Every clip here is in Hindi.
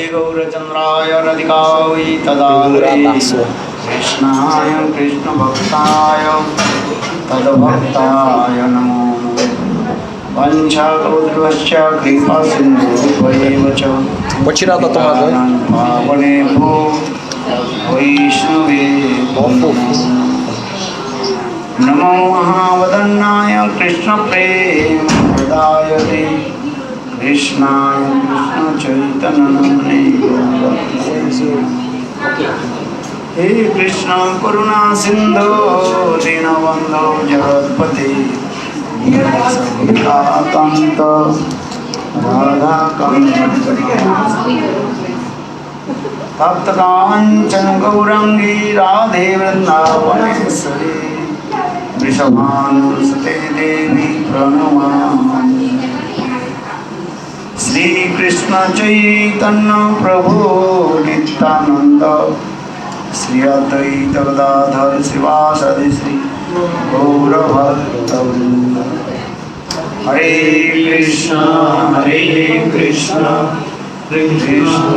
गौरचंद्राय राधिकायै तदालये कृष्णाय कृष्णभक्ताय तद्भक्ताय नमो वंशाकल्पतरुश्च कृपासिन्धुभ्यैव च पावनेभ्यो वैष्णवेभ्यो नमो महावदन्नाय कृष्णप्रेमप्रदायते कृष्णाय कृष्णचैतन्यनाम्ने हे कृष्ण करुणा सिंधु दीनबंधो जगत्पते कांत राधा तप्त कांचन गौरंगी राधे वृंदावनेश्वरी वृषभानुसुते देवी प्रणमामि श्री कृष्ण चैतन्य प्रभु नित्यानंद श्री अद्वैत गदाधर श्रीवासदि श्री गौरभक्तवृंद हरे कृष्ण कृष्ण कृष्ण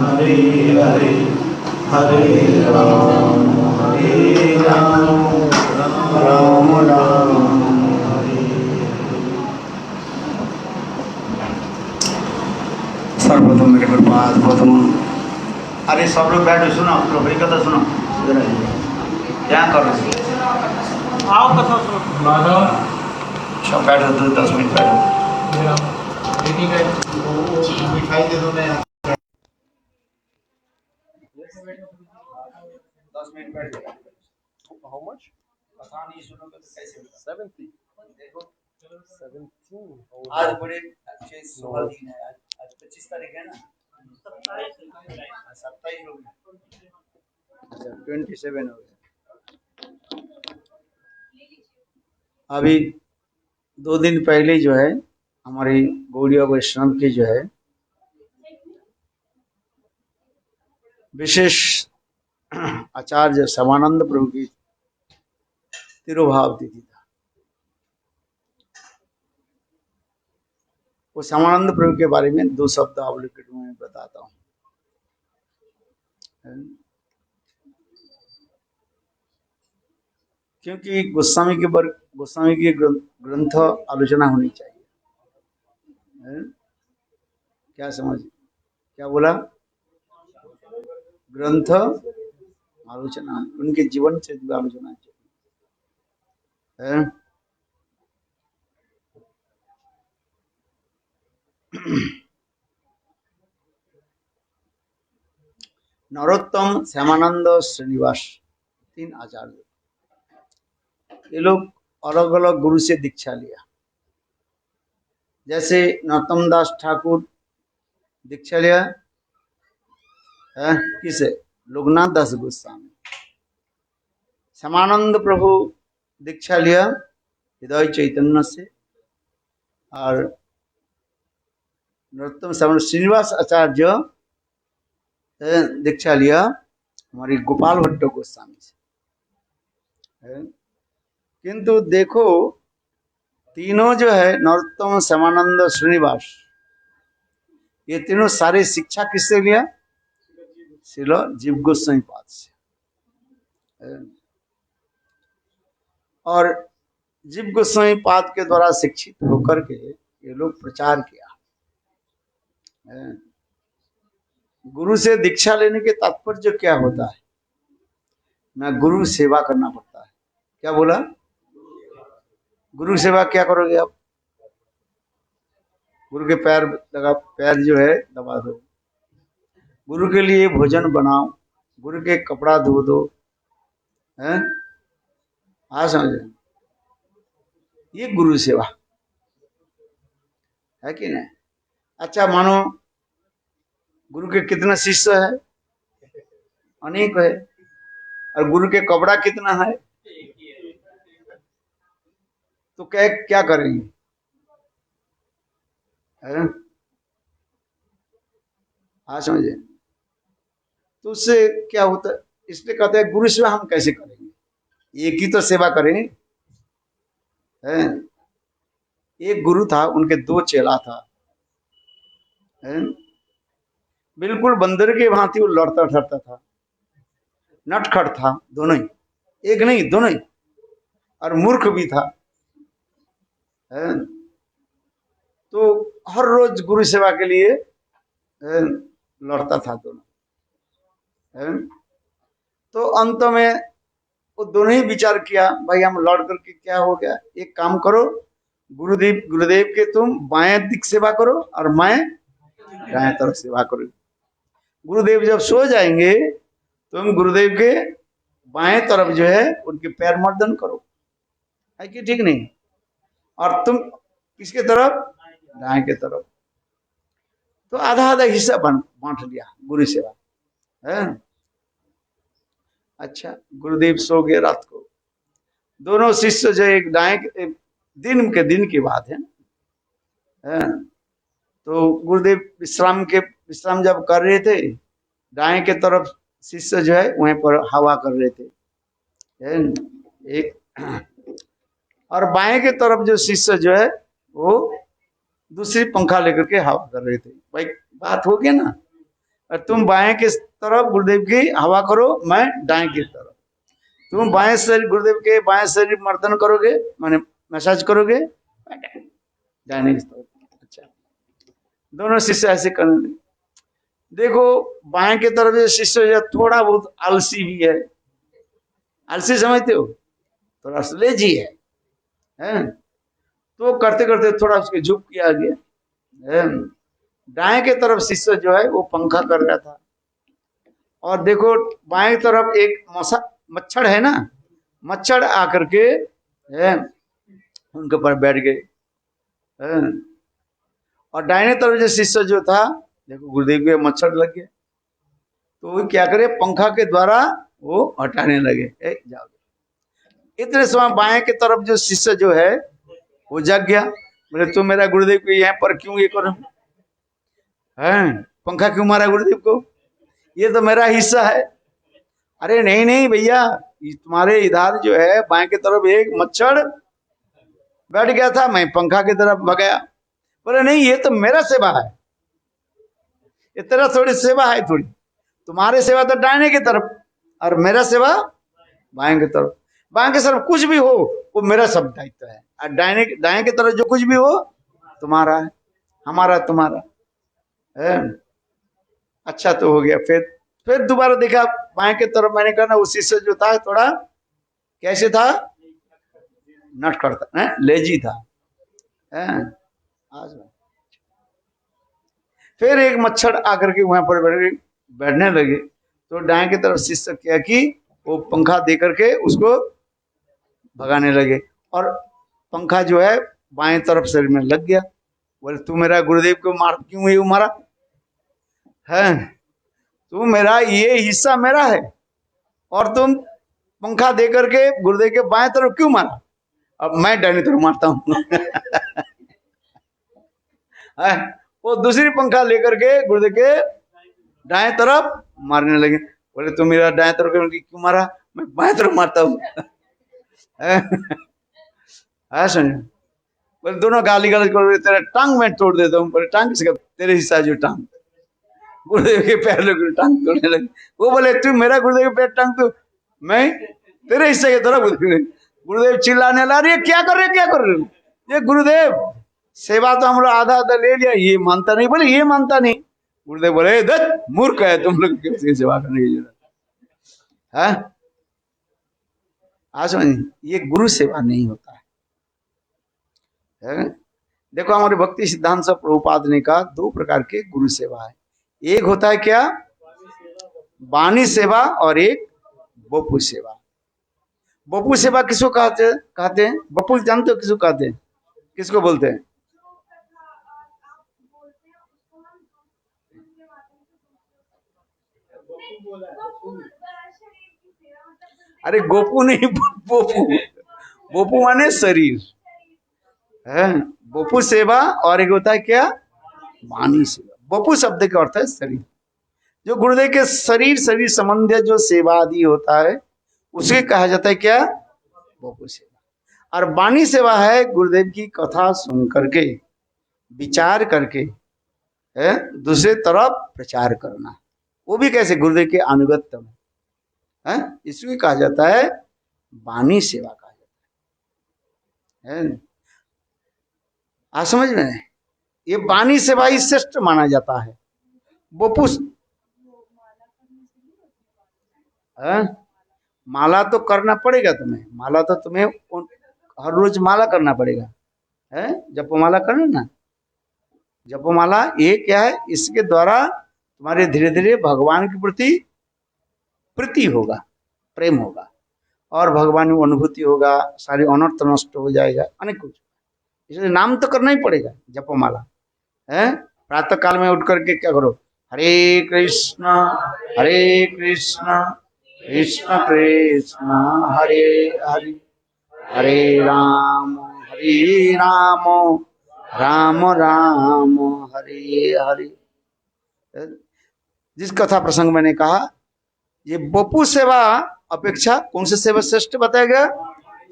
हरे हरे हरे राम राम राम। सर्वप्रथम मेरे गुरुपाद प्रथम। अरे सब लोग बैठो, सुनो प्रभु की कथा सुनो। क्या करो आओ कथा सुनो। सब बैठो, 10 मिनट बैठो। मिठाई दे दो। मैं 10 मिनट बैठ जाओ। How much? कथा नहीं सुनोगे तो कैसे होगा? 70 देखो 17 आज बड़े अच्छे शुभ दिन है। आज 25 तारीख है ना। 27 हो गया। अच्छा 27 हो गया। अभी 2 दिन पहले जो है हमारी गौड़िया वैष्णव की जो है विशेष आचार्य श्यामानंद प्रभु की तिरुभाव तिथि था। वो श्यामानंद प्रभु के बारे में 2 शब्द अवलोकित में बताता हूँ। क्योंकि गोस्वामी की ग्रंथ आलोचना होनी चाहिए। क्या समझ क्या बोला? ग्रंथ आलोचना, उनके जीवन से आलोचना चाहिए। नरोत्तम, श्यामानंद, श्रीनिवास 3 आचार्य, ये लोग अलग अलग गुरु से दीक्षा लिया। जैसे नरोत्तम दास ठाकुर दीक्षा लिया किसे? लोकनाथ दास गोस्वामी। श्यामानंद प्रभु दीक्षा लिया हृदय चैतन्य से, और नरोत्तम श्रीनिवास आचार्य दीक्षा लिया हमारी गोपाल भट्ट गोस्वामी से। किंतु देखो तीनों जो है नरोत्तम, श्यामानंद, श्रीनिवास, ये तीनों सारे शिक्षा किससे लिया? श्रील जीव गोस्वामी पाद से। और जीव गोस्वामी पाद के द्वारा शिक्षित होकर के ये लोग प्रचार किया। गुरु से दीक्षा लेने के तात्पर्य क्या होता है? ना गुरु सेवा करना पड़ता है। क्या बोला? गुरु सेवा क्या करोगे आप? गुरु के पैर जो है दबा दो, गुरु के लिए भोजन बनाओ, गुरु के कपड़ा धो दो, हैं? समझे? ये गुरु सेवा है कि नहीं? अच्छा मानो गुरु के कितना शिष्य है? अनेक है। और गुरु के कपड़ा कितना है? तो क्या करेंगे? समझे? तो उससे क्या होता है? इसलिए कहते हैं गुरु सेवा हम कैसे करेंगे? एक ही तो सेवा करें। एक गुरु था, उनके 2 चेला था। बिल्कुल बंदर के भांति वो लड़ता ठड़ता था, नटखट था, दोनों ही, एक नहीं दोनों ही, और मूर्ख भी था। है? तो हर रोज गुरु सेवा के लिए लड़ता था दोनों। है? तो अंत में वो दोनों ही विचार किया, भाई हम लड़ करके क्या हो गया, एक काम करो, गुरुदेव गुरुदेव के तुम बाएं दिक सेवा करो और मैं दाएं तरफ सेवा करो। गुरुदेव जब सो जाएंगे तुम गुरुदेव के बाएं तरफ जो है उनके पैर मर्दन करो, है कि ठीक नहीं, और तुम किसके तरफ, दाएं के तरफ। तो आधा आधा हिस्सा बांट लिया गुरु सेवा। है? अच्छा, गुरुदेव सो गए रात को, दोनों शिष्य जो एक दाएं दिन की बात है। तो गुरुदेव विश्राम जब कर रहे थे, दाएं के तरफ शिष्य जो है वहीं पर हवा कर रहे थे। एक और बाएं के तरफ जो शिष्य जो है वो दूसरी पंखा लेकर के हवा कर रहे थे। भाई बात हो गया ना, और तुम बाएं के तरफ गुरुदेव की हवा करो, मैं दाएं की तरफ। तुम बाएं शरीर गुरुदेव के बाएं शरीर मर्दन करोगे, माने मसाज करोगे दाहिने की तरफ। अच्छा, दोनों शिष्य ऐसे करने लगे। देखो बाएं के तरफ जो शिष्य जो थोड़ा बहुत आलसी भी है, आलसी समझते हो, थोड़ा लेजी है? तो करते करते थोड़ा उसके झुक किया गया। दाएं के तरफ शिष्य जो है वो पंखा कर रहा था, और देखो बाएं तरफ एक मच्छर है ना, मच्छर आकर के उनके ऊपर बैठ गए। और दाहिने तरफ जो शिष्य जो था, देखो गुरुदेव के मच्छर लग गए, तो वो क्या करे, पंखा के द्वारा वो हटाने लगे। जाओ, इतने समय बाएं के तरफ जो शिष्य जो है वो जग गया, बोले तुम मेरा गुरुदेव को यहाँ पर क्यों ये करो, पंखा क्यों मारा गुरुदेव को, ये तो मेरा हिस्सा है। अरे नहीं नहीं भैया, तुम्हारे इधर जो है बाएं की तरफ एक मच्छर बैठ गया था, मैं पंखा की तरफ भगाया। बोले नहीं, ये तो मेरा सेवा है, ये तेरा थोड़ी सेवा है, थोड़ी तुम्हारे सेवा तो दाहिने की तरफ और मेरा सेवा बाएं की तरफ। बाएं की तरफ कुछ भी हो वो मेरा सब दायित्व है, और दाएं की तरफ जो कुछ भी हो तुम्हारा है, हमारा तुम्हारा है। अच्छा तो हो गया। फिर दोबारा देखा बाएं की तरफ, मैंने कहा ना उस शिष्य जो था थोड़ा कैसे था, नटखट था, लेजी था। आज फिर एक मच्छर आकर के वहां पर बैठने लगे, तो दाएं की तरफ शिष्य क्या कि वो पंखा दे करके उसको भगाने लगे, और पंखा जो है बाएं तरफ शरीर में लग गया। बोले तू मेरा गुरुदेव को क्यों ये मारा है, तू मेरा ये हिस्सा मेरा है, और तुम पंखा दे करके गुरुदेव के बाएं तरफ क्यों मारा, अब मैं दाहिनी तरफ मारता हूँ। वो दूसरी पंखा लेकर के गुरुदेव के दाएं तरफ मारने लगे। बोले तुम मेरा दाएं तरफ क्यों मारा, मैं बाएं तरफ मारता हूँ। बोले दोनों गाली गलौज कर, तेरा टांग मैं तोड़ देता हूँ। बोले टांग किसका, तेरे हिस्सा जो टांग, गुरुदेव के पैर लगे टांग तोड़ने लगे। वो बोले तू मेरा गुरुदेव के पैर टांग, तो मैं तेरे हिस्से की तरफ। गुरुदेव चिल्लाने ला रही है, क्या कर रहे क्या कर रहे, ये गुरुदेव सेवा तो हम लोग आधा आधा ले लिया, ये मानता नहीं। बोले ये मानता नहीं। गुरुदेव बोले दत्त मूर्ख है, तुम लोग कैसे सेवा करने की जरूरत है। आज ये गुरु सेवा नहीं होता है। देखो हमारे भक्ति सिद्धांत से प्रभुपाद ने कहा 2 प्रकार के गुरु सेवा है, एक होता है क्या, वाणी सेवा, और एक बपू सेवा। बपू सेवा किसको कहते हैं, बपू जानते हो किसको कहते हैं, किसको बोलते हैं? अरे गोपू नहीं, बोपू, बोपू माने शरीर है, बपू सेवा, और एक होता है क्या, वाणी सेवा। बपू शब्द का अर्थ है शरीर, जो गुरुदेव के शरीर संबंधी जो सेवा आदि होता है उसे कहा जाता है क्या, बपू सेवा। और वाणी सेवा है गुरुदेव की कथा सुन करके विचार करके है, दूसरे तरफ प्रचार करना, वो भी कैसे? गुरुदेव के अनुगत्य में है, इसको कहा जाता है वाणी सेवा कहा जाता है। आज समझ में, ये वाणी सेवा ही श्रेष्ठ माना जाता है। वो पुष्प माला तो करना पड़ेगा तुम्हें, माला तो तुम्हें हर रोज माला करना पड़ेगा, है जपमाला करना ना। जपमाला ये क्या है? इसके द्वारा तुम्हारे धीरे धीरे भगवान के प्रति प्रीति होगा, प्रेम होगा, और भगवान की अनुभूति होगा, सारी अनर्थ नष्ट हो जाएगा, अनेक कुछ। इसलिए नाम तो करना ही पड़ेगा, जपमाला है। प्रातः काल में उठ करके क्या करो? हरे कृष्ण कृष्ण कृष्ण हरे हरे, हरे राम राम राम हरे हरे। जिस कथा प्रसंग मैंने कहा, ये बपू सेवा अपेक्षा कौन सी सेवा श्रेष्ठ बताया गया?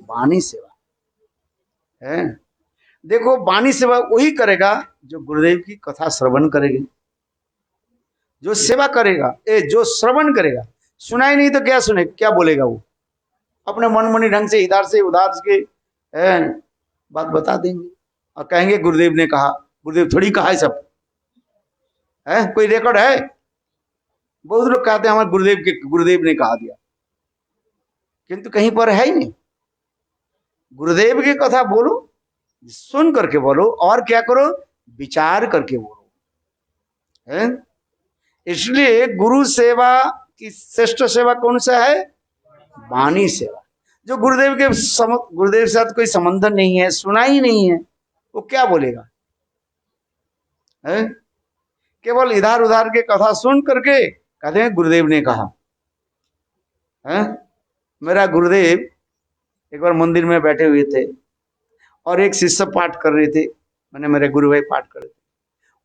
वाणी सेवा है। देखो, वाणी सेवा वही करेगा जो गुरुदेव की कथा श्रवण करेगी, जो सेवा करेगा, जो श्रवण करेगा। सुनाई नहीं तो क्या सुने, क्या बोलेगा? वो अपने मनमनी ढंग से इधर से उधर के बात बता देंगे और कहेंगे गुरुदेव ने कहा। गुरुदेव थोड़ी कहा है सब, है कोई रिकॉर्ड है? बहुत लोग कहते हैं हमारे गुरुदेव ने कहा दिया, किंतु कहीं पर है ही नहीं। गुरुदेव की कथा बोलो, सुन करके बोलो, और क्या करो? विचार करके बोलो, है। इसलिए गुरु सेवा की श्रेष्ठ सेवा कौन सा है? वाणी सेवा। जो गुरुदेव के साथ कोई संबंध नहीं है, सुना ही नहीं है, वो क्या बोलेगा? है केवल इधर उधर के कथा सुन करके कहते हैं गुरुदेव ने कहा है। मेरा गुरुदेव एक बार मंदिर में बैठे हुए थे और एक शिष्य पाठ कर रहे थे, मैंने मेरे गुरु भाई पाठ कर रहे थे।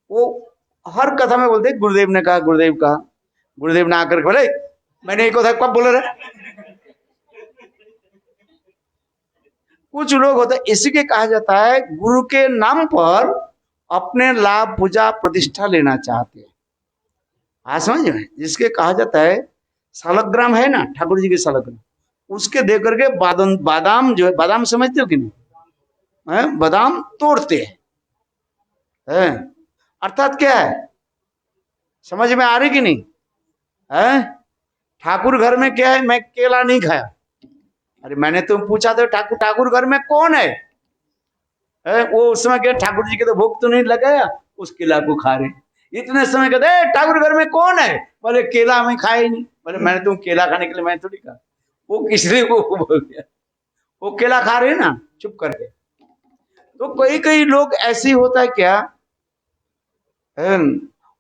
वो हर कथा में बोलते गुरुदेव ने कहा, गुरुदेव कहा। गुरुदेव ने आकर बोले मैंने एक कथा कब बोल रहा। कुछ लोग होते इसी के कहा जाता है गुरु के नाम पर अपने लाभ पूजा प्रतिष्ठा लेना चाहते हैं। आज समझ में, जिसके कहा जाता है शालग्राम है ना, ठाकुर जी के शालग्राम, उसके देख करके बादाम जो है, बादाम समझते हो कि नहीं? बादाम तोड़ते हैं। अर्थात क्या है, समझ में आ रही कि नहीं? है ठाकुर घर में क्या है? मैं केला नहीं खाया। अरे मैंने तुम पूछा तो ठाकुर घर में कौन है? वो उस समय क्या ठाकुर जी के तो भोग तो नहीं लगाया, उस केला को खा रहे। इतने समय कहते ठाकुर घर में कौन है? बोले केला में खाए नहीं। बोले मैंने तुम केला खाने के लिए मैं थोड़ी कहा, वो किसलिए वो बोल गया, वो केला खा रहे ना चुप करके। तो कई लोग ऐसे होता है क्या,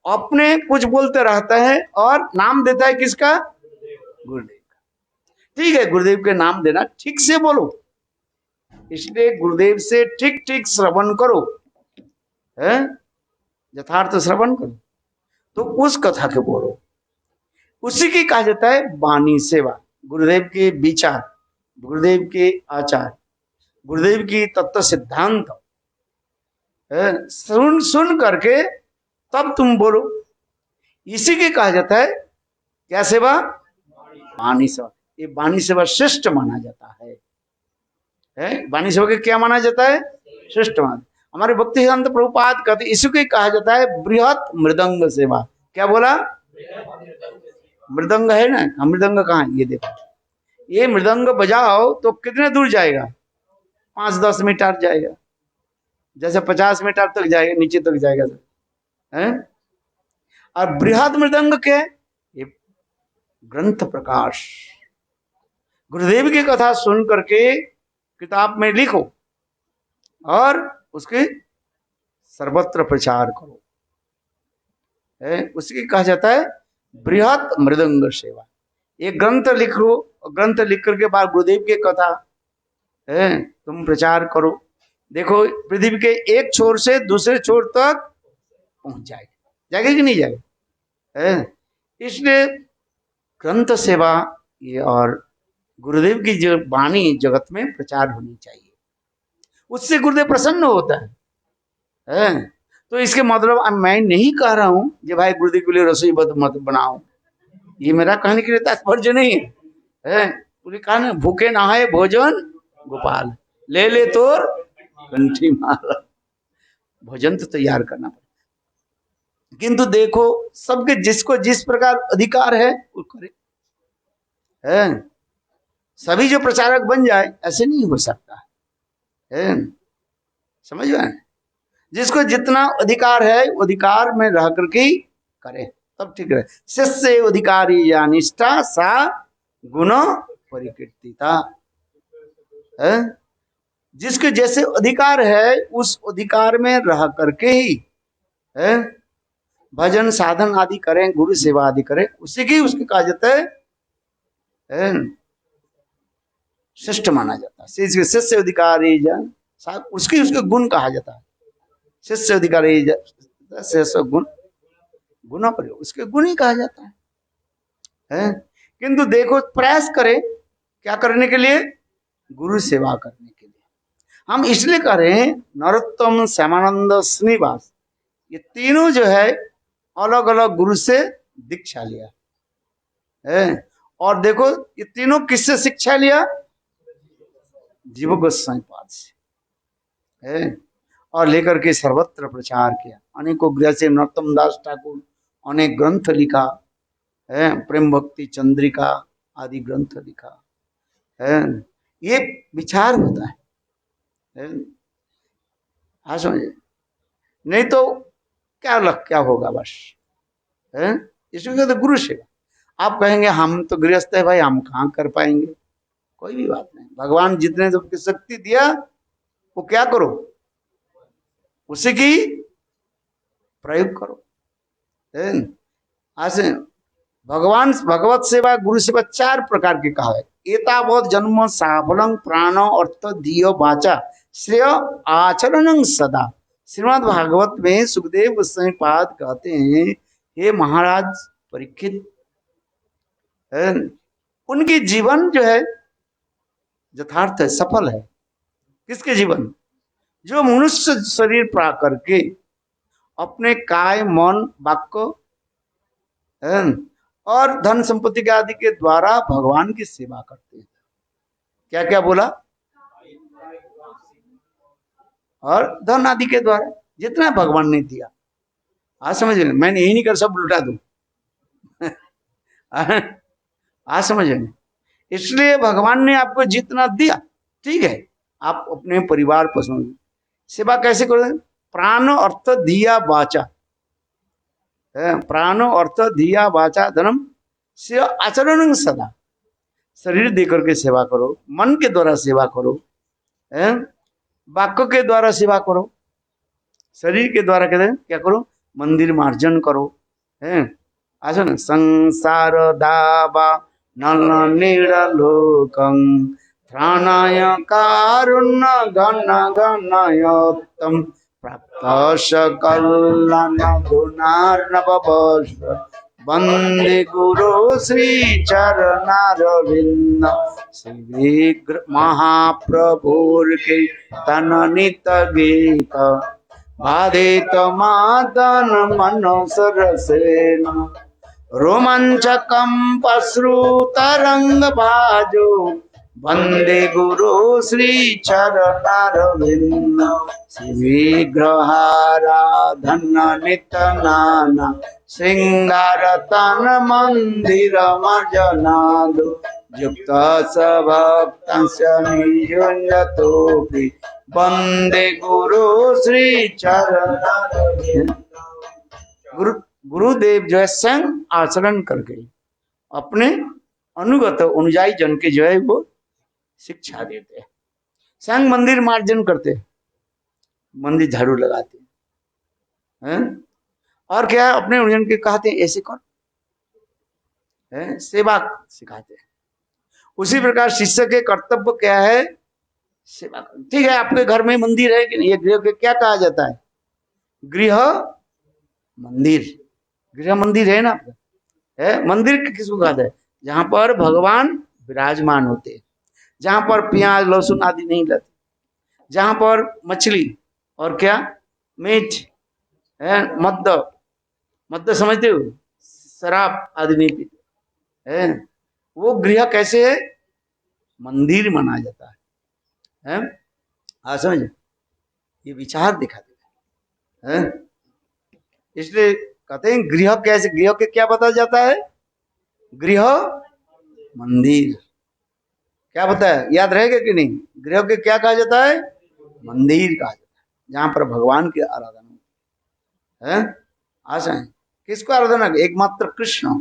अपने कुछ बोलते रहता है और नाम देता है किसका? गुरुदेव का। ठीक है, गुरुदेव के नाम देना, ठीक से बोलो। इसलिए गुरुदेव से ठीक श्रवण करो, है यथार्थ श्रवण करो, तो उस कथा के बोलो। उसी की कहा जाता है वाणी सेवा। गुरुदेव के विचार, गुरुदेव के आचार, गुरुदेव की तत्व सिद्धांत सुन करके तब तुम बोलो। इसी के कहा जाता है क्या सेवा? वाणी सेवा। ये वाणी सेवा श्रेष्ठ माना जाता है। वाणी सेवा के क्या माना जाता है? श्रेष्ठ माना। हमारे भक्तिवेदांत प्रभुपाद कहते इसी को कहा जाता है बृहत मृदंग सेवा। क्या बोला? मृदंग है ना, मृदंग कहाँ? ये देखो, ये मृदंग बजाओ तो कितने दूर जाएगा? 5-10 मीटर जाएगा, जैसे 50 मीटर तक जाएगा, नीचे तक जाएगा, है। और बृहद मृदंग क्या है? ये ग्रंथ प्रकाश। गुरुदेव की कथा सुन करके किताब में लिखो और उसके सर्वत्र प्रचार करो, उसकी कहा जाता है बृहत मृदंग सेवा। एक ग्रंथ लिखो, ग्रंथ लिख करके बाद गुरुदेव की कथा तुम प्रचार करो। देखो पृथ्वी के एक छोर से दूसरे छोर तक पहुंच जाएगा कि नहीं जाएगा? इसलिए ग्रंथ सेवा ये और गुरुदेव की जो वाणी जगत में प्रचार होनी चाहिए, उससे गुरुदेव प्रसन्न होता है। तो इसके मतलब अब मैं नहीं कह रहा हूं कि भाई गुरुदेव के लिए रसोई मत बनाओ, ये मेरा कहने के लिए तात्पर्य नहीं है। पूरी कहा भूखे नहाए भोजन गोपाल, ले ले तोर कंठी माला। भोजन तो तैयार करना पड़ेगा, किंतु देखो सबके जिसको जिस प्रकार अधिकार है वो करे। है सभी जो प्रचारक बन जाए ऐसे नहीं हो सकता है। समझ में, जिसको जितना अधिकार है अधिकार में रह करके करे तब ठीक रहे। शिष्य अधिकारी या निष्ठा सा गुण परिकीर्तिता है। जिसके जैसे अधिकार है उस अधिकार में रह करके ही है भजन साधन आदि करें, गुरु सेवा आदि करें, उसी की उसकी कहा जाता है श्रेष्ठ माना जाता है। शिष्य अधिकारी जन उसकी उसके गुण कहा जाता है। शिष्य अधिकारी शिष्य गुण गुण पर उसके गुण ही कहा जाता है। किंतु देखो प्रयास करें क्या करने के लिए, गुरु सेवा करने के लिए। हम इसलिए कह रहे हैं नरोत्तम, श्यामानंद, श्रीनिवास ये तीनों जो है अलग अलग गुरु से दीक्षा लिया है। और देखो ये तीनों किससे शिक्षा लिया, जीव गोस्वामी पाद से है। और लेकर के सर्वत्र प्रचार किया। अनेकों ग्रह से नरोत्तम दास ठाकुर अनेक ग्रंथ लिखा है, प्रेम भक्ति चंद्रिका आदि ग्रंथ लिखा है। ये विचार होता है। हाँ समझे, नहीं तो क्या होगा बस है। इसमें कहते गुरु सेवा। आप कहेंगे हम तो गृहस्थ है भाई, हम कहाँ कर पाएंगे, कोई भी बात नहीं। भगवान जितने सबकी शक्ति दिया वो क्या करो, उसी की प्रयोग करो। ऐसे भगवान भगवत सेवा गुरु सेवा 4 प्रकार की कहा है। एतावत् जन्म साफलं प्राण अर्थ धियो वाचा श्रेय आचरण सदा। श्रीमद् भागवत में सुखदेव गोस्वामी पाद कहते हैं, हे महाराज परीक्षित, उनकी जीवन जो है यथार्थ है, सफल है। किसके जीवन, जो मनुष्य शरीर पा करके अपने काय मन वाक्य और धन संपत्ति के आदि के द्वारा भगवान की सेवा करते हैं। क्या क्या बोला, और धन आदि के द्वारा जितना भगवान ने दिया। आज समझ लें, मैंने यही नहीं कर सब लुटा दूं। आज समझ लें, इसलिए भगवान ने आपको जितना दिया ठीक है, आप अपने परिवार पशु सेवा कैसे करोगे, प्राण अर्थ धिया वाचा, प्राण अर्थ धिया वाचा धर्म से आचरण सदा। शरीर देकर के सेवा करो, मन के द्वारा सेवा करो, वाक्य के द्वारा सेवा करो, शरीर के द्वारा कहते हैं क्या करो, मंदिर मार्जन करो। आसन संसार दावा नल नीड़लोकं त्राणाय कारुण्य घन घनयोत्तम प्राप्त कल्याण गुणार्णवश वंदे गुरु श्री चरणारविंद। श्री महाप्रभुर के तननित गीत बाधित मादन मनो सरसेन रोमांचकं पश्रुतरंग भाजो वंदे गुरु श्री चरणारविंद। विग्रहाराधन नित नाना श्रृंगार तन मंदिर मर्जनादो युक्त सभक्तंस्य नियुञ्जतोऽपि वंदे गुरु श्री चरणारविंद। गुरुदेव जो है स्वयं आचरण करके अपने अनुगत अनुयायी जन के जो है वो शिक्षा देते हैं। स्वयं मंदिर मार्जन करते, मंदिर झाड़ू लगाते हैं, और क्या है अपने अनुयायी के कहते हैं ऐसे कर, सेवा सिखाते हैं। उसी प्रकार शिष्य के कर्तव्य क्या है, सेवा करना। ठीक है, आपके घर में मंदिर है कि नहीं, ये गृह के क्या कहा जाता है, गृह मंदिर। गृह मंदिर है ना, मंदिर किसको कहते हैं, जहां पर भगवान विराजमान होते, जहां पर प्याज लहसुन आदि नहीं लगते, जहां पर मछली और क्या मीट है। मद्य, मद्य समझते हो, शराब आदमी पीते है। वो गृह कैसे है, मंदिर माना जाता है। हाँ समझ, ये विचार दिखा देता है। इसलिए कहते हैं गृह कैसे, गृह के क्या बताया जाता है, गृह मंदिर। क्या बताया, याद रहेगा कि नहीं, गृह के क्या कहा जाता है, मंदिर कहा जाता है, जहां पर भगवान की आराधना है। आशा है किसको आराधना, एकमात्र कृष्ण।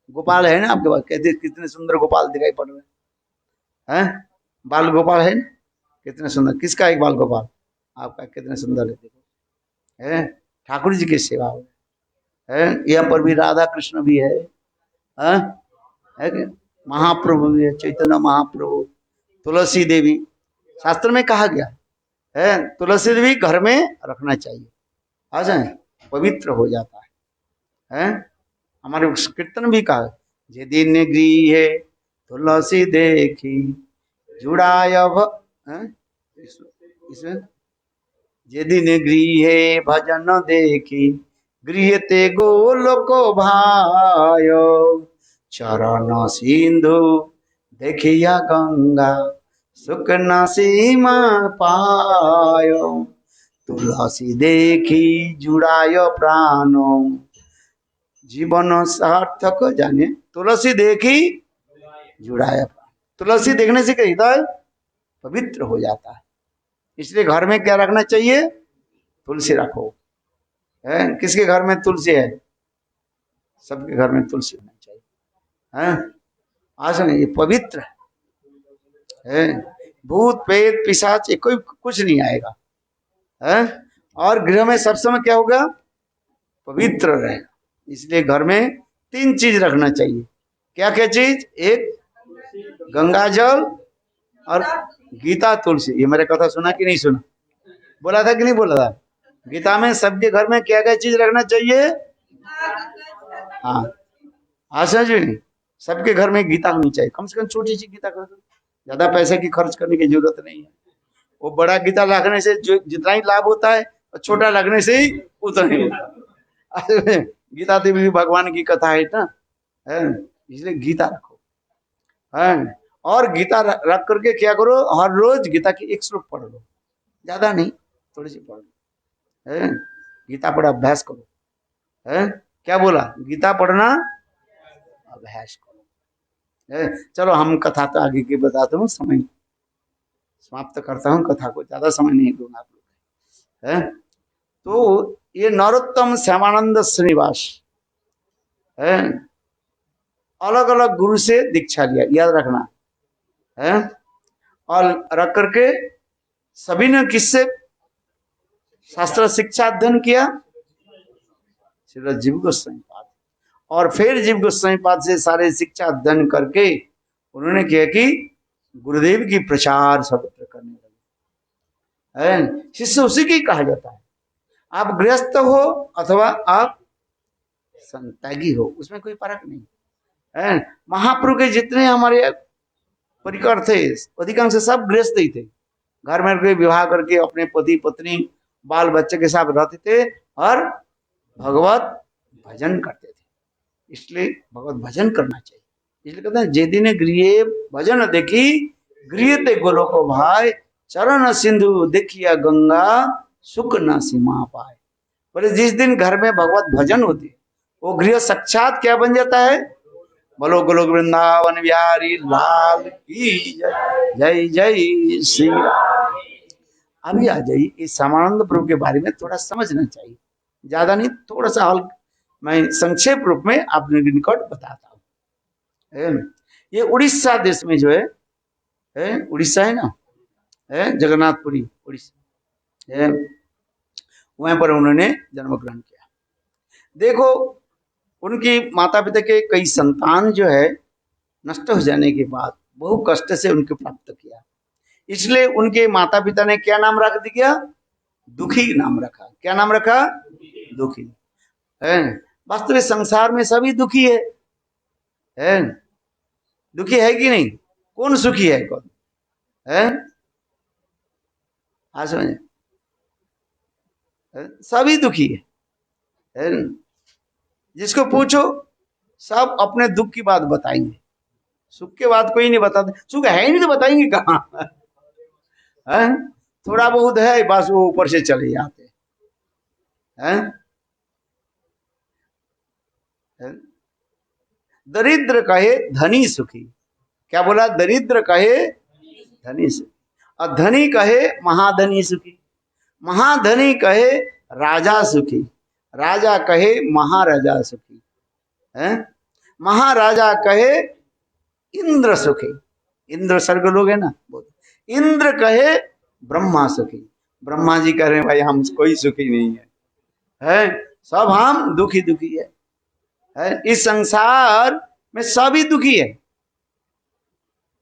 गोपाल है ना आपके पास, कहते कितने सुंदर गोपाल दिखाई पड़ रहे हैं, बाल गोपाल है ना, कितने सुंदर, किसका एक बाल गोपाल, आपका कितने सुंदर है, देखो है। ठाकुर जी की सेवा है। यहाँ पर भी राधा कृष्ण भी है, है कि? महाप्रभु भी है, चैतन्य महाप्रभु, तुलसी देवी। शास्त्र में कहा गया है तुलसी देवी घर में रखना चाहिए, आ जाए पवित्र हो जाता है। हमारे कीर्तन भी कहा, जे दिन गृहे तुलसी देखी जुड़ाय इसमें, जे दिन गृहे भजन देखी गृहते गोलोक भायो, चरण सिंधु देखिया गंगा सुख न सीमा पायो, तुलसी देखी जुड़ाय प्राणो जीवन सार्थक जाने, तुलसी देखी जुड़ाया प्राण। तुलसी देखने से हृदय पवित्र हो जाता है। इसलिए घर में क्या रखना चाहिए, तुलसी रखो। है किसके घर में तुलसी है, सबके घर में तुलसी होना चाहिए। है आज नहीं, ये पवित्र है। भूत प्रेत पिशाच कोई कुछ नहीं आएगा है। और गृह में सब समय क्या होगा, पवित्र रहेगा। इसलिए घर में 3 चीज रखना चाहिए। क्या क्या चीज, एक गंगा जल और गीता तुलसी। ये मेरे कथा सुना कि नहीं सुना, बोला था कि नहीं बोला था, गीता में सबके घर में क्या क्या चीज रखना चाहिए। हाँ आशा जी, सबके घर में गीता होनी चाहिए, कम से कम छोटी सी गीता कर दो, ज्यादा पैसे की खर्च करने की जरूरत नहीं है। वो बड़ा गीता रखने से जो जितना ही लाभ होता है, और छोटा लगने से ही उतना ही होता है। गीता देवी भी भगवान की कथा है ना, है इसलिए गीता रखो। है और गीता रख करके क्या करो, हर रोज गीता की 1 श्लोक पढ़ लो, ज्यादा नहीं, थोड़ी सी पढ़ लो। है गीता पढ़ अभ्यास करो। है क्या बोला, गीता पढ़ना अभ्यास करो। है चलो हम कथा तो आगे की बताता हूँ, समय समाप्त करता हूँ कथा को, ज्यादा समय नहीं दूंगा आप लोग। है तो ये नरोत्तम श्यामानंद श्रीनिवास है, अलग अलग गुरु से दीक्षा लिया, याद रखना है। और रख करके सभी ने किससे शास्त्र शिक्षा अध्ययन किया, श्री जीव गोस्वामी पाद। और फिर जीव गोस्वामी पाद से सारे शिक्षा अध्ययन करके उन्होंने किया कि गुरुदेव की प्रचार सर्वत्र करने लगे। है शिष्य उसी की कहा जाता है। आप गृहस्थ हो अथवा आप संत्यागी हो, उसमें कोई फर्क नहीं है। महाप्रभु के जितने हमारे परिकर थे, अधिकांश सब गृहस्थ ही थे, घर में के विवाह करके अपने पति पत्नी बाल बच्चे के साथ रहते थे और भगवत भजन करते थे। इसलिए भगवत भजन करना चाहिए। इसलिए कहते हैं जे दिन गृह भजन देखी गृह ते गोलोक भाई, चरण सिंधु देखिया गंगा सुख न सीमा पाए। बोले जिस दिन घर में भगवत भजन होती है, वो गृह साक्षात क्या बन जाता है, बोलो गोलोक वृंदावन बिहारी लाल की जय, जय जय श्री राम। अभी आ जाइए, इस श्यामानंद प्रभु के बारे में थोड़ा समझना चाहिए, ज्यादा नहीं, थोड़ा सा हल्का मैं संक्षेप रूप में आपने निकट बताता हूँ। ये उड़ीसा देश में जो है उड़ीसा है ना, है जगन्नाथपुरी उड़ीसा है, वहां पर उन्होंने जन्म ग्रहण किया। देखो उनकी माता पिता के कई संतान जो है नष्ट हो जाने के बाद बहु कष्ट से उनको प्राप्त किया, इसलिए उनके माता पिता ने क्या नाम रख दिया, दुखी नाम रखा। क्या नाम रखा, दुखी है। वास्तविक संसार में सभी दुखी है दुखी है कि नहीं, कौन सुखी है, कौन है, हाँ समझे, सभी दुखी है। है न? जिसको पूछो सब अपने दुख की बात बताएंगे, सुख की बात कोई नहीं बताते। सुख है ही नहीं तो बताएंगे कहाँ? है? थोड़ा बहुत है बस वो ऊपर से चले जाते हैं। दरिद्र कहे धनी सुखी। क्या बोला? दरिद्र कहे धनी सुखी, और धनी कहे महाधनी सुखी, महाधनी कहे राजा सुखी, राजा कहे महाराजा सुखी, है? महाराजा कहे इंद्र सुखी, इंद्र स्वर्ग लोग है ना, इंद्र कहे ब्रह्मा सुखी, ब्रह्मा जी कह रहे हैं भाई हम कोई सुखी नहीं है, सब हम दुखी दुखी है। इस संसार में सभी दुखी है,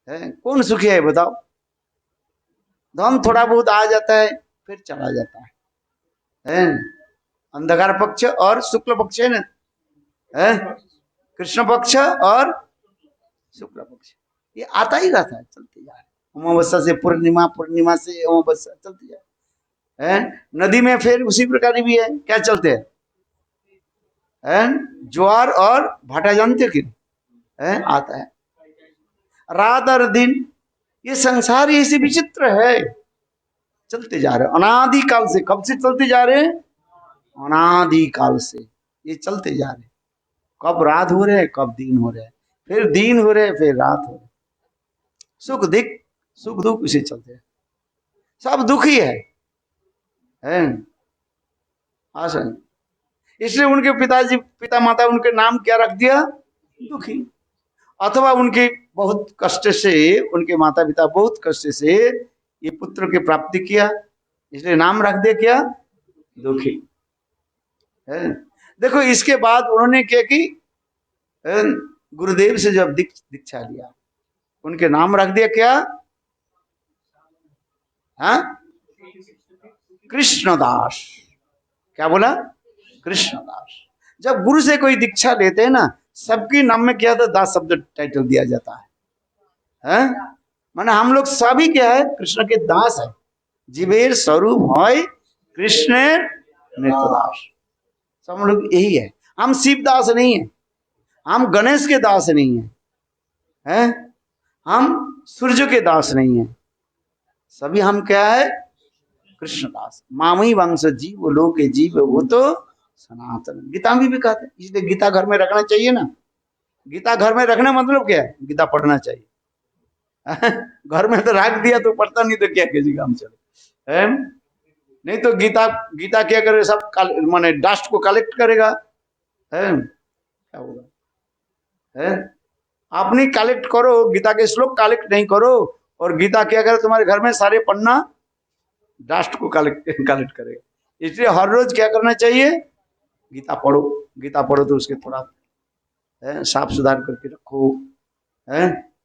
कौन सुखी है बताओ? धन थोड़ा बहुत आ जाता है फिर चला जाता है, अंधकार पक्ष और शुक्ल पक्ष है ना, कृष्ण पक्ष और शुक्ल पक्ष, ये आता ही रहता है, चलते जा रहे। अमावस्या से पूर्णिमा, पूर्णिमा से अमावस्या, चलते जा रहे। नदी में फिर उसी प्रकार भी है, क्या चलते हैं? ज्वार और भाटा जानते हो कि आता है, रात और दिन, ये संसार ऐसे विचित्र है, चलते जा रहे अनादि काल से। कब से चलते जा रहे हैं? अनादि काल से ये चलते जा रहे। कब रात हो रहे, कब दिन हो रहे, फिर दिन हो रहे, फिर रात हो रहे, सुख दुख उसे चलते हैं, सब दुखी है। इसलिए उनके पिताजी, पिता माता, उनके नाम क्या रख दिया? दुखी। अथवा उनके बहुत कष्ट से, उनके माता पिता बहुत कष्ट से ये पुत्र की प्राप्ति किया, इसलिए नाम रख दिया क्या? दुखी। देखो इसके बाद उन्होंने क्या की, गुरुदेव से जब दीक्षा लिया, उनके नाम रख दिया क्या? कृष्णदास। क्या बोला? कृष्णदास। जब गुरु से कोई दीक्षा लेते हैं ना, सबके नाम में क्या था? दास शब्द टाइटल दिया जाता है, माने हम लोग सभी क्या है? कृष्ण के दास है। जीवेर स्वरूप है कृष्ण नित्यदास, सब लोग यही है। हम शिव दास नहीं है, हम गणेश के दास नहीं है, हम सूर्य के दास नहीं है, सभी हम क्या है? कृष्णदास। मामई वंश जीव लोक के जीव वो तो सनातन। गीता में भी कहते हैं, इसलिए गीता घर में रखना चाहिए ना। गीता घर में रखना मतलब क्या है? गीता पढ़ना चाहिए। घर में तो रख दिया तो पढ़ता नहीं तो क्या किसी काम चले, नहीं तो गीता क्या करे? सब माने डस्ट को कलेक्ट करेगा, क्या होगा? आप नहीं कलेक्ट करो, गीता के श्लोक कलेक्ट नहीं करो, और गीता क्या करे? तुम्हारे घर में सारे पन्ना डस्ट को कलेक्ट करेगा। इसलिए हर रोज क्या करना चाहिए? गीता पढ़ो। गीता पढ़ो तो उसके थोड़ा साफ सुधार करके रखो,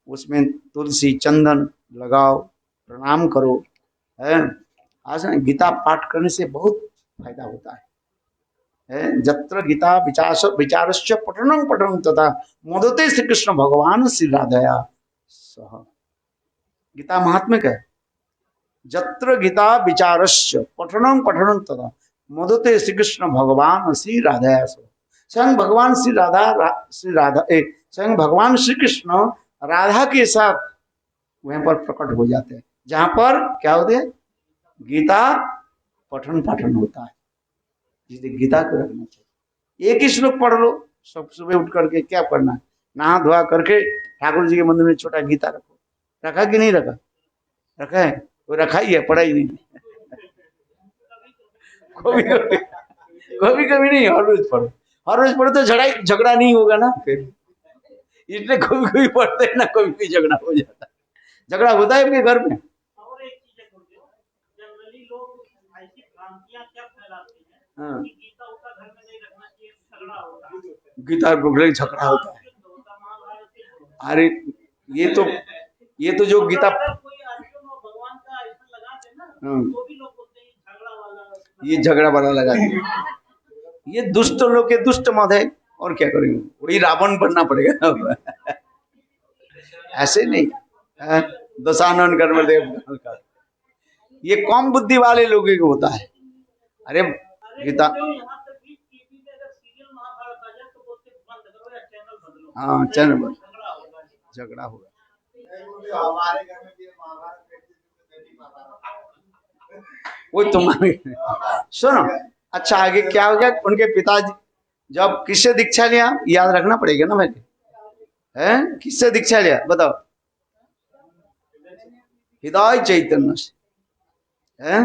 उसमें तुलसी चंदन लगाओ, प्रणाम करो, आज गीता पाठ करने से बहुत फायदा होता है। जत्र गीता विचारश्च पठनं पठनं तथा मोदते श्री कृष्ण भगवान श्री राधया सह। गीता महात्म्य का है, जत्र गीता विचारश्च पठनं पठनं तथा मोदते श्री कृष्ण भगवान श्री राधया सह। स्वयं भगवान श्री राधा स्वयं भगवान श्री कृष्ण राधा के साथ वहां पर प्रकट हो जाते हैं, जहां पर क्या होते हैं? गीता पठन पाठन होता है। इसलिए गीता को रखना चाहिए। एक ही श्लोक पढ़ लो, सब सुबह उठ करके क्या पढ़ना है? नहा धोआ करके ठाकुर जी के मंदिर में छोटा गीता रखो। रखा कि नहीं रखा? रखा है, वो रखा ही है, पढ़ा ही नहीं। कभी कभी नहीं, हर रोज पढ़ो। हर रोज पढ़ो तो झगड़ा नहीं होगा ना फिर, इसलिए कभी कभी पढ़ते हैं ना, कभी कभी झगड़ा हो जाता है। झगड़ा होता है अपने घर में। और एक चीज जनरली लोग ऐसी भ्रांतियां क्या फैलाते हैं कि गीता उता घर में नहीं रखना चाहिए, झगड़ा होता है। गीता को झगड़ा होता है। अरे ये तो जो गीता भगवान का ऐसा लगा दे ना, तो भी लोग बोलते हैं झगड़ा वाला, ये झगड़ा वाला लगा दिया। ये दुष्ट लोग के दुष्ट मत है, और क्या करेंगे? वही रावण बनना पड़ेगा। ऐसे नहीं, दशानन कर्म देव, ये कम बुद्धि वाले लोगों को होता है। अरे गीता हाँ चंद्र झगड़ा होगा। वो तुम्हारे सुनो। अच्छा आगे क्या हो गया, उनके पिताजी जब किससे दीक्षा लिया, याद रखना पड़ेगा ना भाई, है किससे दीक्षा लिया बताओ? हृदय चैतन्य से है।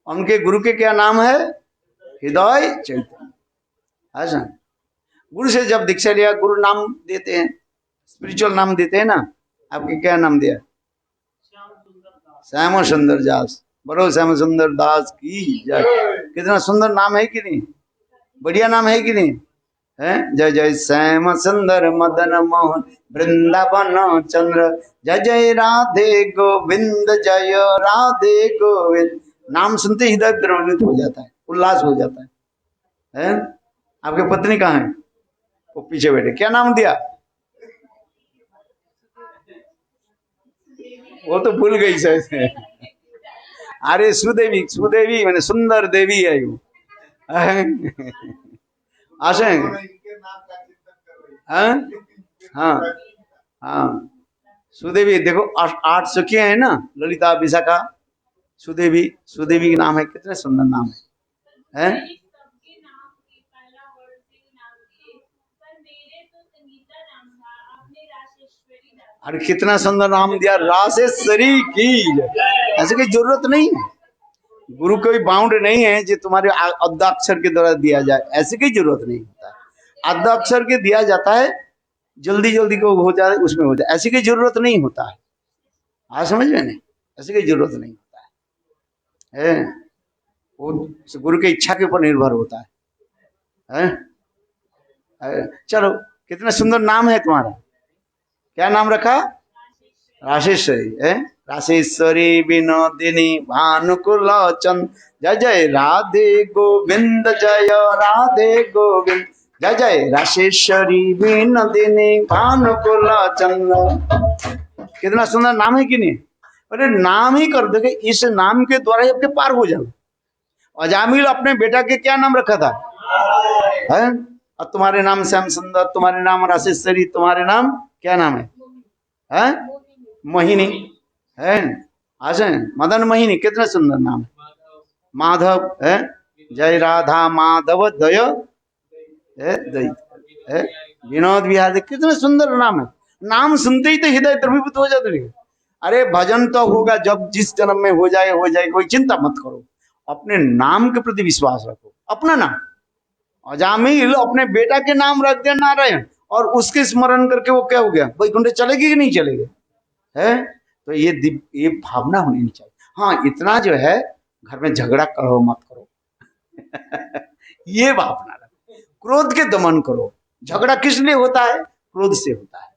उनके गुरु के क्या नाम है? हृदय चैतन्य। ऐसा गुरु से जब दीक्षा लिया, गुरु नाम देते हैं, स्पिरिचुअल नाम देते हैं ना। आपके क्या नाम दिया? श्याम सुंदर दास। बोलो श्याम सुंदर दास की जय। कितना सुंदर नाम है कि नहीं? बढ़िया नाम है कि नहीं? है जय जय श्याम सुंदर मदन मोहन वृंदावन चंद्र, जय जय राधे गोविंद, जय राधे गोविंद। नाम सुनते हृदय द्रवित हो जाता है, उल्लास हो जाता है? आपके पत्नी कहाँ है? वो पीछे बैठे। क्या नाम दिया? वो तो भूल गई शायद। अरे सुदेवी, सुदेवी मैंने सुंदर देवी है वो। आशा हाँ हाँ हाँ सुदेवी। देखो 8 सखियां है ना, ललिता विशाखा सुदेवी। सुदेवी का नाम है, कितने सुंदर नाम है? अरे कितना सुंदर नाम दिया, रासेश्वरी की। ऐसे कोई जरूरत नहीं है, गुरु कोई बाउंड नहीं है जो तुम्हारे अद्धाक्षर के द्वारा दिया जाए, ऐसे की जरूरत नहीं होता। अद्धाक्षर के दिया जाता है, जल्दी जल्दी को हो जाए उसमें हो जाए, ऐसी की जरूरत नहीं होता है। हाँ समझ में नहीं, ऐसी की जरूरत नहीं होता है। वो गुरु की इच्छा के ऊपर निर्भर होता है? चलो कितना सुंदर नाम है तुम्हारा। क्या नाम रखा? राशेश्वरी है। राशेश्वरी विनोदिनी भानुकुलोचन, जय जय राधे गोविंद, जय राधे गोविंद, जय जय राशेश्वरी विनोदिनी भानुकुलोचन। कितना सुंदर नाम है कि नहीं? अरे नाम ही कर दोगे, इस नाम के द्वारा ही आपके पार हो जाओ। अजामिल अपने बेटा के क्या नाम रखा था? है? और तुम्हारे नाम श्याम सुंदर, तुम्हारे नाम राशेश्वरी, तुम्हारे नाम क्या नाम है? मोहिनी है। आशा मदन मोहिनी, कितना सुंदर नाम है। माधव है, जय राधा माधव दय है। विनोद विहार, कितना सुंदर नाम है। नाम सुनते ही तो हृदय द्रवीभूत हो जाते हैं। अरे भजन तो होगा जब जिस जन्म में हो जाए कोई चिंता मत करो, अपने नाम के प्रति विश्वास रखो। अपना नाम अजामिल अपने बेटा के नाम रख दिया नारायण, और उसके स्मरण करके वो क्या हो गया? वैकुंठ चलेगी कि नहीं चलेगी? है तो ये भावना होनी चाहिए। हाँ इतना जो है, घर में झगड़ा करो मत करो। ये भावना रखो। क्रोध के दमन करो। झगड़ा किस लिए होता है? क्रोध से होता है।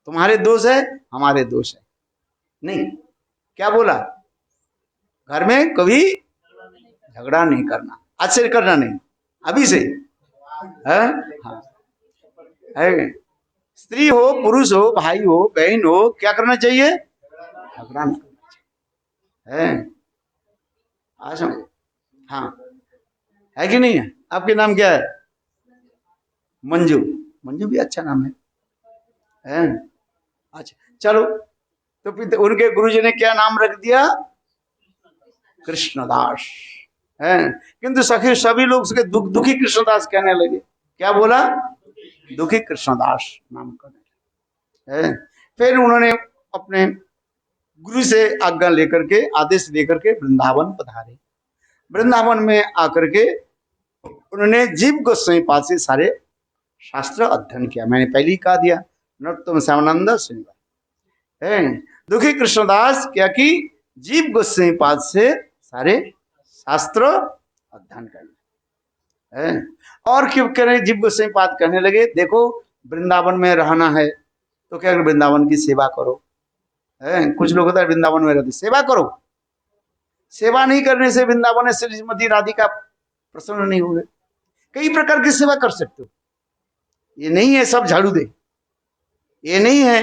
तुम्हारे दोष है, हमारे दोष है नहीं। क्या बोला? घर में कभी झगड़ा नहीं करना, आज से करना नहीं, अभी से है? हाँ है। स्त्री हो, पुरुष हो, भाई हो, बहन हो, क्या करना चाहिए? झगड़ा नहीं करना चाहिए। है आज हाँ है कि नहीं है? आपके नाम क्या है? मंजू। मंजू भी अच्छा नाम है? अच्छा चलो, तो फिर उनके गुरुजी ने क्या नाम रख दिया? कृष्णदास है। किंतु सखी सभी लोग उसके दुखी कृष्णदास कहने लगे। क्या बोला? दुखी कृष्णदास नाम करने है। फिर उन्होंने अपने गुरु से आज्ञा लेकर के, आदेश लेकर के वृंदावन पधारे। वृंदावन में आकर के उन्होंने जीव गोस्वामी पाद से सारे शास्त्र अध्ययन किया। मैंने पहले ही कहा दिया, नरोत्तम श्यामानंद श्रीनिवास है। दुखी कृष्णदास क्या की? जीव गोस्वामी पाद से सारे शास्त्र अध्ययन करना है। और क्यों करें? जीव गोस्वामी पाद कहने लगे, देखो वृंदावन में रहना है तो क्या वृंदावन की सेवा करो। है कुछ लोग होता है वृंदावन में रहते, सेवा करो। सेवा नहीं करने से वृंदावन में श्रीमती राधिका प्रसन्न नहीं होंगे। कई प्रकार की सेवा कर सकते हो। ये नहीं है सब झाड़ू दे, ये नहीं है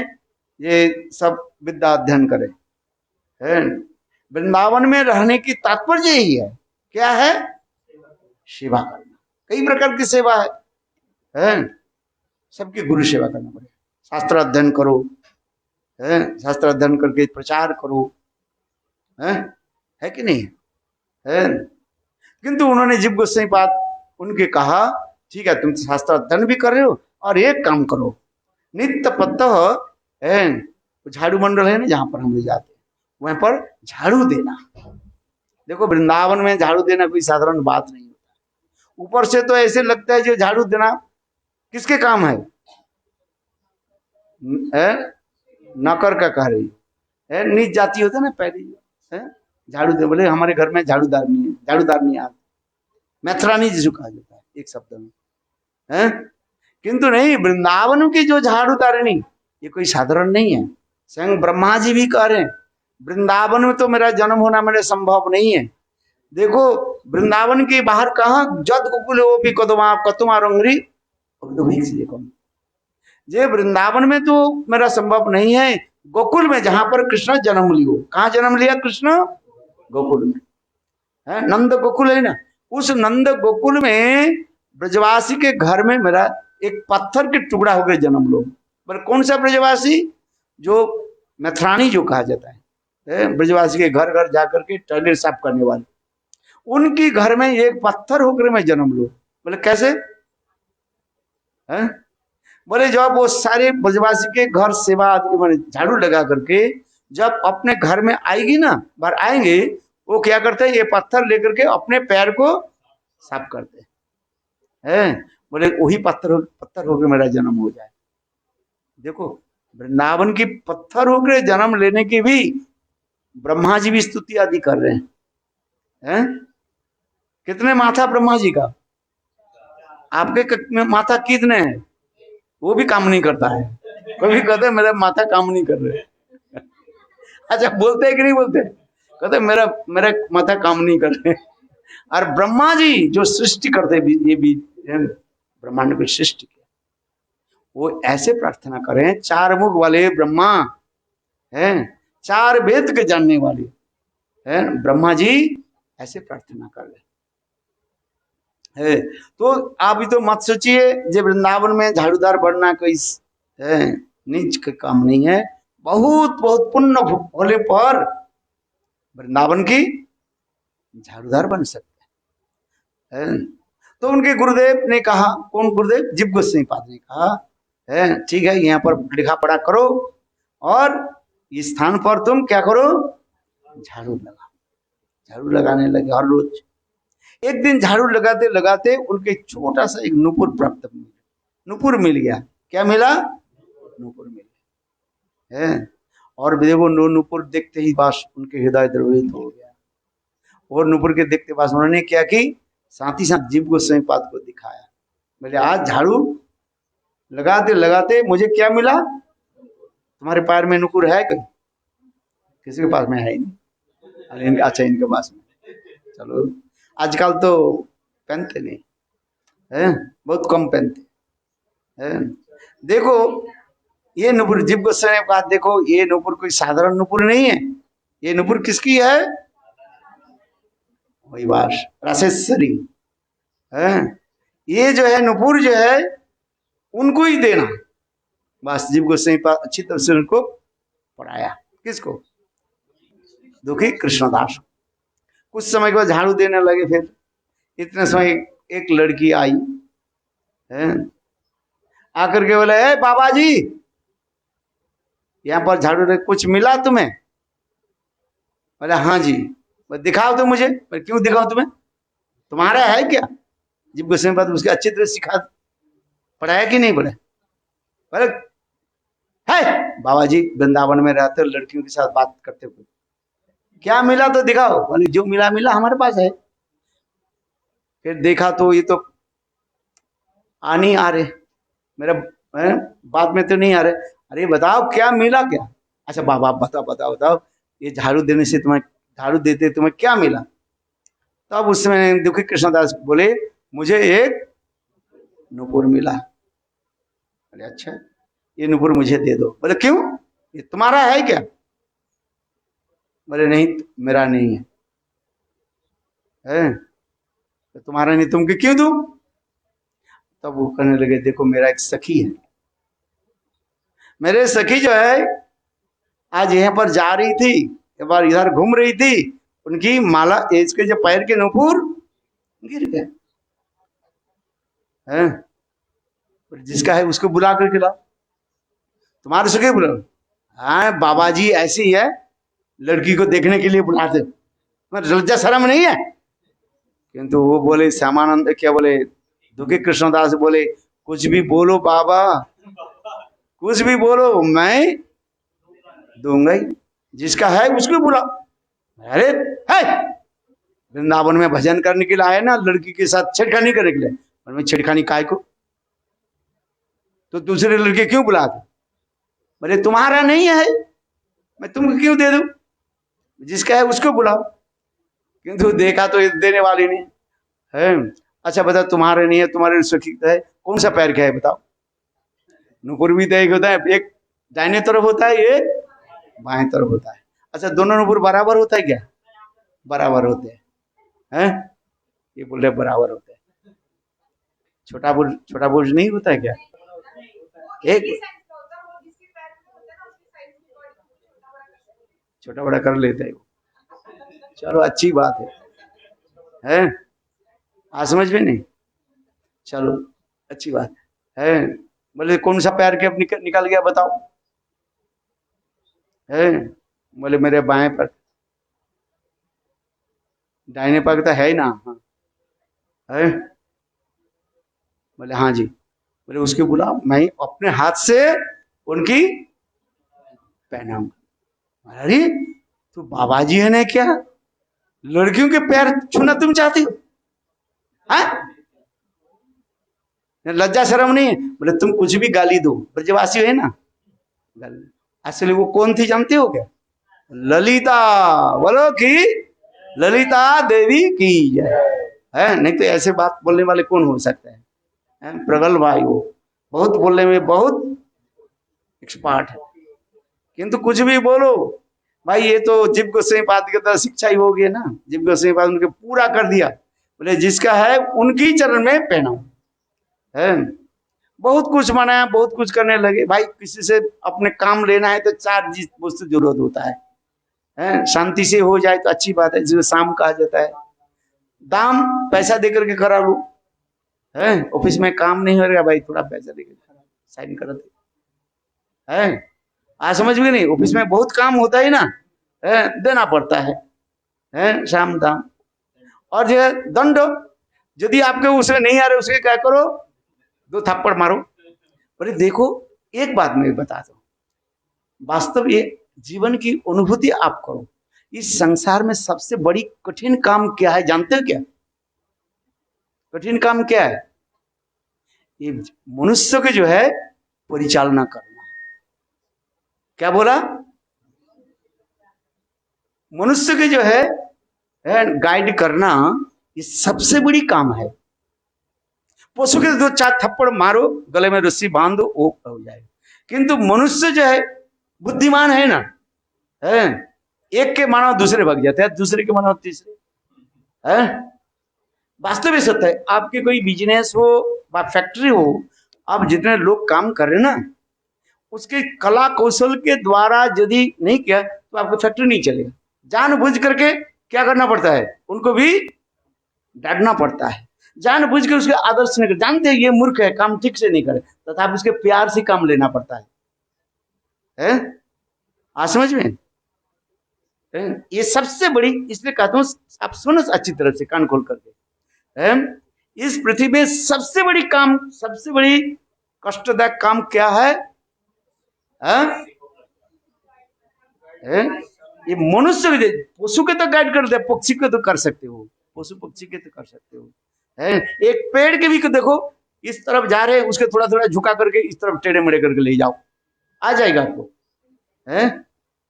ये सब विद्या अध्ययन करे। है वृंदावन में रहने की तात्पर्य यही है। क्या है? सेवा करना। कई प्रकार की सेवा है? सबकी गुरु सेवा करना पड़ेगा। शास्त्र अध्ययन करो, है शास्त्र अध्ययन करके प्रचार करो, है कि नहीं है। किंतु उन्होंने जीव गोस्वामी पाद उनके कहा ठीक है तुम शास्त्र अध्ययन भी कर रहे हो और एक काम करो, नित्य पत्तः है झाड़ू मंडल है ना जहां पर हम लोग जाते हैं वहां पर झाड़ू देना। देखो वृंदावन में झाड़ू देना कोई साधारण बात नहीं होता। ऊपर से तो ऐसे लगता है जो झाड़ू देना किसके काम है, नौकर का कह रही है, नीच जाति होता है ना पहले झाड़ू दे, बोले हमारे घर में झाड़ूदार नहीं है, झाड़ूदार नहीं आता, मैथरानी जिसको कहा जाता है एक शब्द में, है किंतु नहीं वृंदावन की जो झाड़ूदारिणी ये कोई साधारण नहीं है। स्वयं ब्रह्मा जी भी कह रहे हैं वृंदावन में तो मेरा जन्म होना मेरे संभव नहीं है। देखो वृंदावन के बाहर कहा जद गोकुल वो भी कदमा कतुमा रंगरी, जे वृंदावन में तो मेरा संभव नहीं है, गोकुल में जहां पर कृष्ण जन्म लियो। कहाँ जन्म लिया कृष्ण, गोकुल में है, नंद गोकुल है ना, उस नंद गोकुल में ब्रजवासी के घर में मेरा एक पत्थर के टुकड़ा होकर जन्म लो। पर कौन सा ब्रजवासी, जो मैथरानी जो कहा जाता है ब्रजवासी के घर घर जाकर के टॉयलेट साफ करने वाले, उनकी घर में एक पत्थर होकर मैं जन्म लो। बोले कैसे है, बोले जब वो सारे ब्रजवासी के घर सेवा झाड़ू लगा करके जब अपने घर में आएगी ना, बाहर आएंगे वो क्या करते हैं ये पत्थर लेकर के अपने पैर को साफ करते हैं। बोले वही पत्थर होकर मेरा जन्म हो जाए। देखो वृंदावन की पत्थर होकर जन्म लेने की भी ब्रह्मा जी भी स्तुति आदि कर रहे हैं। कितने माथा ब्रह्मा जी का, आपके माथा कितने हैं, वो भी काम नहीं करता है। कभी कहते मेरा माथा काम नहीं कर रहे अच्छा बोलते है कि नहीं बोलते, कहते मेरा माथा काम नहीं कर रहे। और ब्रह्मा जी जो सृष्टि करते ये भी ब्रह्मांड को सृष्टि किया, वो ऐसे प्रार्थना करें, चार मुख वाले ब्रह्मा हैं, चार वेद के जानने वाले हैं ब्रह्मा जी ऐसे प्रार्थना कर रहे है। तो आप भी तो मत सोचिए जे वृंदावन में झाड़ूदार बनना कोई नीच का काम नहीं है। बहुत बहुत पुण्य होने पर वृंदावन की झाड़ूदार बन सकते हैं। तो उनके गुरुदेव ने कहा, कौन गुरुदेव, जीव गोस्वामी पाद ने कहा है ठीक है यहाँ पर लिखा पढ़ा करो और इस स्थान पर तुम क्या करो, झाड़ू लगा। झाड़ू लगाने लगे हर रोज। एक दिन झाड़ू लगाते लगाते उनके छोटा सा एक नुपुर प्राप्त मिला, नुपुर मिल गया। क्या मिला, नुपुर मिल गया है। और देखो नुपुर देखते ही बस उनके हृदय द्रवित हो गया। और नुपुर के देखते बस उन्होंने क्या की, साथ ही साथ जीव गोस्वामी पाद को दिखाया। बोले आज झाड़ू लगाते लगाते मुझे क्या मिला, तुम्हारे पैर में नुपुर है कहीं, किसी के पास में है ही नहीं। अच्छा इनके पास में, चलो आजकल तो पहनते नहीं है, बहुत कम पहनते हैं। देखो ये नुपुर जीव गोस्वामी का, देखो ये नुपुर कोई साधारण नुपुर नहीं है। ये नुपुर किसकी है, वही वास राशेश्वरी है। ये जो है नुपुर जो है उनको ही देना। बस जीव गोस्वामी अच्छी तरह से उनको पढ़ाया। किसको, दुखी कृष्णदास। कुछ समय के बाद झाड़ू देने लगे। फिर इतने समय एक लड़की आई है, आकर के बोले ए बाबा जी यहाँ पर झाड़ू दे, कुछ मिला तुम्हें। बोले हाँ जी। बोले दिखाओ तो मुझे। बोले क्यों दिखाओ तुम्हें, तुम्हारा है क्या। जीव गोस्वामी बात उसके अच्छी तरह सिखा पढ़ाया कि नहीं पढ़ा। बोले है बाबा जी वृंदावन में रहते लड़कियों के साथ बात करते हुए, क्या मिला तो दिखाओ। बोले जो मिला मिला हमारे पास है। फिर देखा तो ये तो आ नहीं आ रहे, मेरा बात में तो नहीं आ रहे। अरे बताओ क्या मिला क्या। अच्छा बाबा बताओ बताओ बताओ, ये झाड़ू देने से तुम्हें, झाड़ू देते तुम्हें क्या मिला। तब तो उसमें दुखी कृष्णदास बोले मुझे एक नुपुर मिला। बोले अच्छा ये नुपुर मुझे दे दो। बोले क्यों, ये तुम्हारा है क्या। बोले नहीं मेरा नहीं है, तो तुम्हारा नहीं तुमको क्यों दूं। तब वो कहने लगे देखो मेरा एक सखी है, मेरे सखी जो है आज यहाँ पर जा रही थी, एक बार इधर घूम रही थी, उनकी माला, इसके जो पैर के नूपुर गिर गए हैं। जिसका है उसको बुला कर खिलाओ, तुम्हारे सके बुलाओ। हाँ बाबा जी ऐसी है, लड़की को देखने के लिए बुलाते, लज्जा शर्म नहीं है। किंतु वो बोले श्यामानंद, क्या बोले, दुखी कृष्णदास बोले, कुछ भी बोलो बाबा, कुछ भी बोलो, मैं दूंगा ही, जिसका है उसको बुलाओ। अरे है वृंदावन में भजन करने के लिए आए ना, लड़की के साथ छेड़खानी करने के लिए, और मैं छेड़खानी काय को, तो दूसरे लड़के क्यों बुलाते? बोले तुम्हारा नहीं है, मैं तुमको क्यों दे दूं, जिसका है उसको बुलाओ। किंतु देखा तो देने वाली नहीं है। अच्छा बताओ, तुम्हारे नहीं है, तुम्हारे सुखी है, कौन सा पैर का है बताओ? नुपुर भी तो एक होता है, एक दाहिने तरफ होता है, ये बाएं तरफ होता है। अच्छा दोनों नुपुर बराबर होता है क्या? बराबर होते हैं। ये बोल रहे बराबर होते हैं। छोटा बुर्ज नहीं होता है क्या? एक छोटा बड़ा कर लेते हैं। चलो अच्छी बात है? आज समझ में नहीं, चलो अच्छी बात है। बोले कौन सा पैर के अब निकल गया बताओ? है बोले मेरे बाएं पर, दाहिने पर तो है ही ना। हाँ है, बोले हाँ जी। बोले उसके बुलाओ, मैं अपने हाथ से उनकी पहनाऊंगा। अरे तो बाबा जी है ना, क्या लड़कियों के पैर छूना तुम चाहती हो? लज्जा शर्म नहीं है? बोले तुम कुछ भी गाली दो, ब्रजवासी है ना, असली वो कौन थी जानते हो क्या? ललिता। बोलो कि ललिता देवी की है। नहीं तो ऐसे बात बोलने वाले कौन हो सकते हैं? प्रगल्भ भाई, वो बहुत बोलने में बहुत एक्सपर्ट है। किंतु कुछ भी बोलो भाई, ये तो जीव गोस्वामी पाद की तरह शिक्षा ही हो गई ना। जीव गोस्वामी पाद उनके पूरा कर दिया, बोले जिसका है उनकी चरण में पहनाओ। है बहुत कुछ मनाया, बहुत कुछ करने लगे। भाई किसी से अपने काम लेना है तो चार वस्तु जरूरत होता है। शांति से हो जाए तो अच्छी बात है, जिसे शाम कहा जाता है। दाम पैसा देकर के करा लो, है ऑफिस में काम नहीं हो रहा भाई, थोड़ा पैसा देकर साइन करा दे। है आज समझ में नहीं, ऑफिस में बहुत काम होता है ना, देना पड़ता है शाम दाम। और जो दंड, यदि आपके उसे नहीं आ रहे, उसके क्या करो, 2 थप्पड़ मारो। बोले देखो एक बात मैं बताता हूँ, वास्तव ये जीवन की अनुभूति आप करो। इस संसार में सबसे बड़ी कठिन काम क्या है जानते हो क्या? कठिन काम क्या है? ये मनुष्य के जो है परिचालना करना। क्या बोला? मनुष्य के जो है गाइड करना, ये सबसे बड़ी काम है। पशु के 2-4 थप्पड़ मारो, गले में रस्सी बांध दो, वो हो जाएगा। किंतु मनुष्य जो है बुद्धिमान है ना, है एक के मानो दूसरे भाग जाते हैं, दूसरे के मानो तीसरे। है वास्तव में सत्य है। आपके कोई बिजनेस हो, फैक्ट्री हो, आप जितने लोग काम कर रहे हैं ना, उसके कला कौशल के द्वारा यदि नहीं किया तो आपका फैक्ट्री नहीं चलेगा। जानबूझ करके क्या करना पड़ता है, उनको भी डांटना पड़ता है, जानबूझ के उसके आदर्श नहीं कर, जानते हैं ये मूर्ख है, काम ठीक से नहीं करे, तथा उसके प्यार से काम लेना पड़ता है। आज समझ में? ये सबसे बड़ी, इसलिए कहता हूं आप सुनो अच्छी तरह से, कान खोल करके। इस पृथ्वी में सबसे बड़ी काम, सबसे बड़ी कष्टदायक काम क्या है? ये मनुष्य के, पशु के तो गाइड कर दे, पक्षी के तो कर सकते हो, पशु पक्षी के तो कर सकते हो। एक पेड़ के भी देखो, इस तरफ जा रहे हैं, उसके थोड़ा थोड़ा झुका करके इस तरफ टेढ़े मेढ़े करके ले जाओ, आ जाएगा आपको,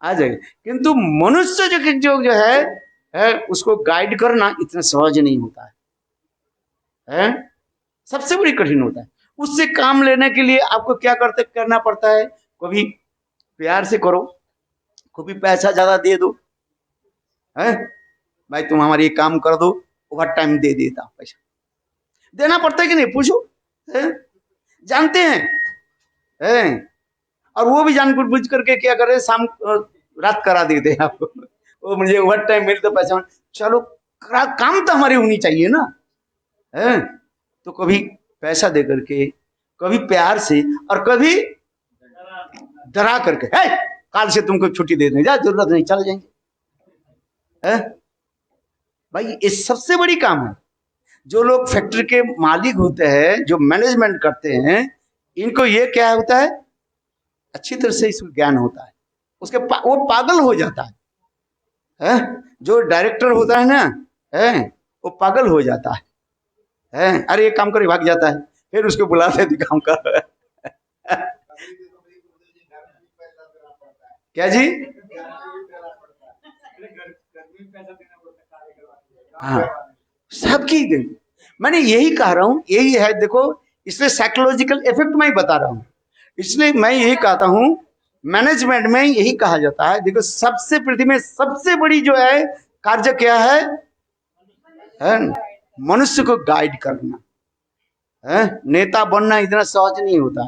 आ जाएगा। किंतु मनुष्य जो है उसको गाइड करना इतना सहज नहीं होता है, सबसे बड़ी कठिन होता है। उससे काम लेने के लिए आपको क्या करना पड़ता है, कभी प्यार से करो, कभी पैसा ज्यादा दे दो, है भाई तुम हमारे ये काम कर दो, ओवर टाइम दे देता, पैसा देना पड़ता है कि नहीं पूछो, जानते हैं? और वो भी जान बुझ करके क्या कर रहे, शाम रात करा देते हैं आपको। वो मुझे ओवर टाइम मिले तो पैसा, चलो काम तो हमारी होनी चाहिए ना, है? तो कभी पैसा दे करके, कभी प्यार से, और कभी डरा करके, है काल से तुमको छुट्टी दे दें, जा जरूरत नहीं, चल जाएंगे, है? भाई ये सबसे बड़ी काम है। जो लोग फैक्ट्री के मालिक होते हैं, जो मैनेजमेंट करते हैं, इनको ये क्या होता है, अच्छी तरह से इसको ज्ञान होता है, वो पागल हो जाता है? जो डायरेक्टर होता है ना, है वो पागल हो जाता है? अरे ये काम करे, भाग जाता है, फिर उसको बुलाते थे काम कर। क्या जी? हाँ, सबकी, मैंने यही कह रहा हूं, यही है, देखो इसलिए साइकोलॉजिकल इफेक्ट मैं ही बता रहा हूं, इसलिए मैं यही कहता हूं, मैनेजमेंट में यही कहा जाता है, देखो सबसे पृथ्वी में सबसे बड़ी जो है कार्य क्या है? मनुष्य को गाइड करना, है? नेता बनना इतना सहज नहीं होता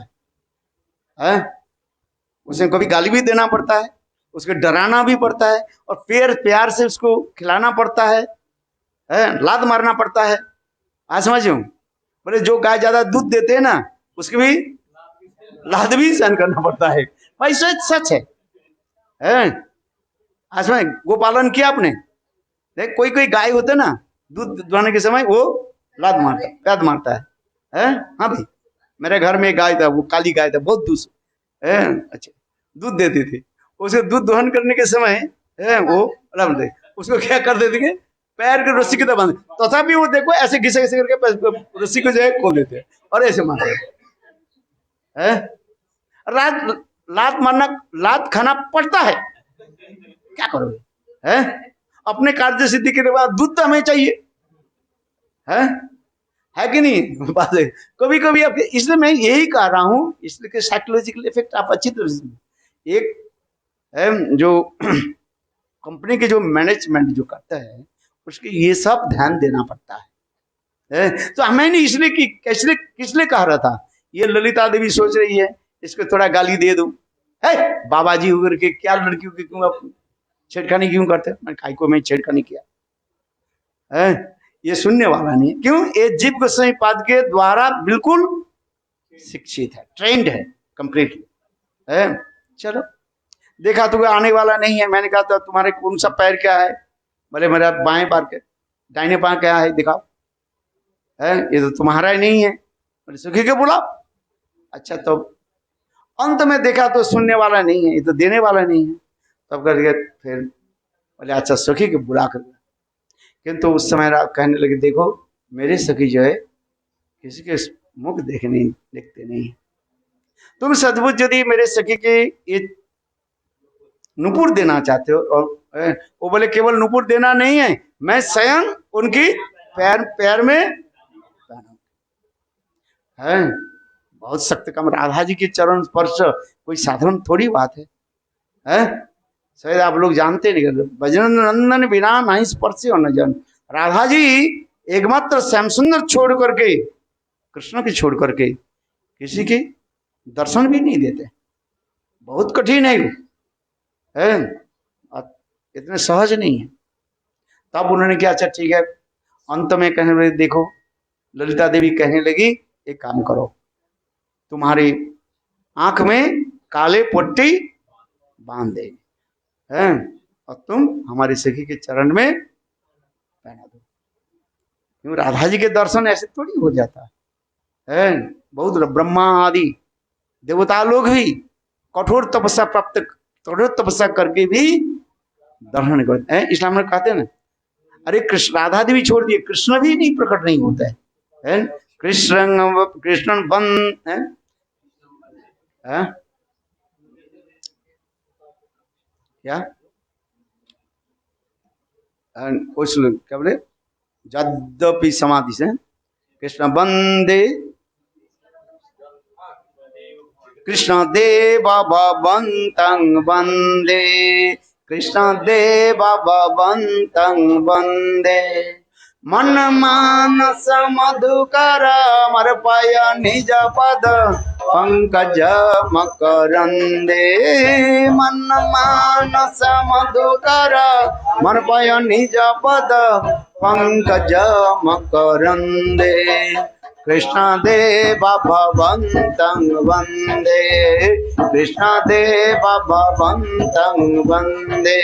है? उसे कभी गाली भी देना पड़ता है, उसको डराना भी पड़ता है, और फिर प्यार से उसको खिलाना पड़ता है, लात मारना पड़ता है। आज समझो, बोले जो गाय ज्यादा दूध देते हैं ना, उसकी भी लात भी सहन करना पड़ता है। भाई सच है। आज में गोपालन किया आपने, देख कोई कोई गाय होते ना, दूध दुहाने के समय वो लात मारता, पैद मारता है? हाँ भाई, मेरे घर में गाय था, वो काली गाय था, बहुत दूध, अच्छा दूध देती थी, उसे दूध दोहन करने के समय वो उसको क्या कर देते थे, पैर के रस्सी की तरह बांध, तथापि वो देखो ऐसे घिसे घिसे करके रस्सी को जो है खोल देते और ऐसे मारते हैं। रात लात मारना, लात खाना पड़ता है, क्या करोगे? है अपने कार्य सिद्धि के बाद दूध तो हमें चाहिए, है कि नहीं? बात है कभी कभी आपके, इसलिए मैं यही कह रहा हूं, इसलिए कि साइकोलॉजिकल इफेक्ट आप अच्छी तरह से, एक जो कंपनी के जो मैनेजमेंट जो करता है, उसके ये सब ध्यान देना पड़ता है? तो हमें नहीं, इसलिए कि किसलिए कह रहा था, ये ललिता देवी सोच रही है इसको थोड़ा गाली दे दूं, है बाबा जी होकर के क्या लड़कियों की क्यों आप छेड़खानी क्यों करते? मैं काई को मैं छेड़खानी किया है? ये सुनने वाला नहीं, क्यों? ये जीव गोस्वामी पाद के द्वारा बिल्कुल शिक्षित है, ट्रेंड है कंप्लीटली, है? चलो देखा तो आने वाला नहीं है, मैंने कहा तो तुम्हारे कौन सा पैर क्या है? बोले मेरा बाएं पैर के, दाहिने पैर क्या है दिखाओ, है ये तो तुम्हारा ही नहीं है। बोले सुखी के बुलाओ। अच्छा तो अंत में देखा तो सुनने वाला नहीं है, ये तो देने वाला नहीं है, तब करके फिर बोले अच्छा सुखी के बुला कर, किंतु उस समय कहने लगे देखो मेरे सखी जो है किसी के मुख देखते नहीं, तुम सद्बुद्ध यदि मेरे सखी के ये नुपुर देना चाहते हो, और वो बोले केवल नुपुर देना नहीं है, मैं स्वयं उनकी पैर में है। बहुत सख्त काम, राधा जी के चरण स्पर्श कोई साधारण थोड़ी बात है? शायद आप लोग जानते नहीं, भजन नंदन बिना नहीं स्पर्श न जान। राधा जी एकमात्र श्याम सुंदर छोड़ करके, कृष्ण की छोड़ करके किसी के दर्शन भी नहीं देते, बहुत कठिन है, इतने सहज नहीं है। तब उन्होंने क्या, अच्छा ठीक है, अंत में कहने लगे देखो ललिता देवी कहने लगी एक काम करो, तुम्हारी आंख में काले पट्टी बांध दे, हैं, और तुम हमारी सखी के चरण में पहना दो। क्यों? राधा जी के दर्शन ऐसे थोड़ी हो जाता है? बहुत ब्रह्मा आदि देवता लोग भी कठोर तपस्या करके भी दर्शन करते हैं। इस्लाम में कहते हैं ना, अरे कृष्ण राधा देवी छोड़ दिए, कृष्ण भी नहीं प्रकट नहीं होता है? कृष्ण बन है? क्या कुछ लोग क्या बोले, यद्यपि समाधि से कृष्ण वंदे कृष्ण देव भवन्तं वंदे, कृष्ण देव भवन्तं वंदे, मन मानस मधुकर अर्पय निज पद पंकज मकरंदे मन मानस मधुकर मन पय निज पद पंकज मकरंदे कृष्ण देव भवन्तं वन्दे कृष्ण देव भवन्तं वन्दे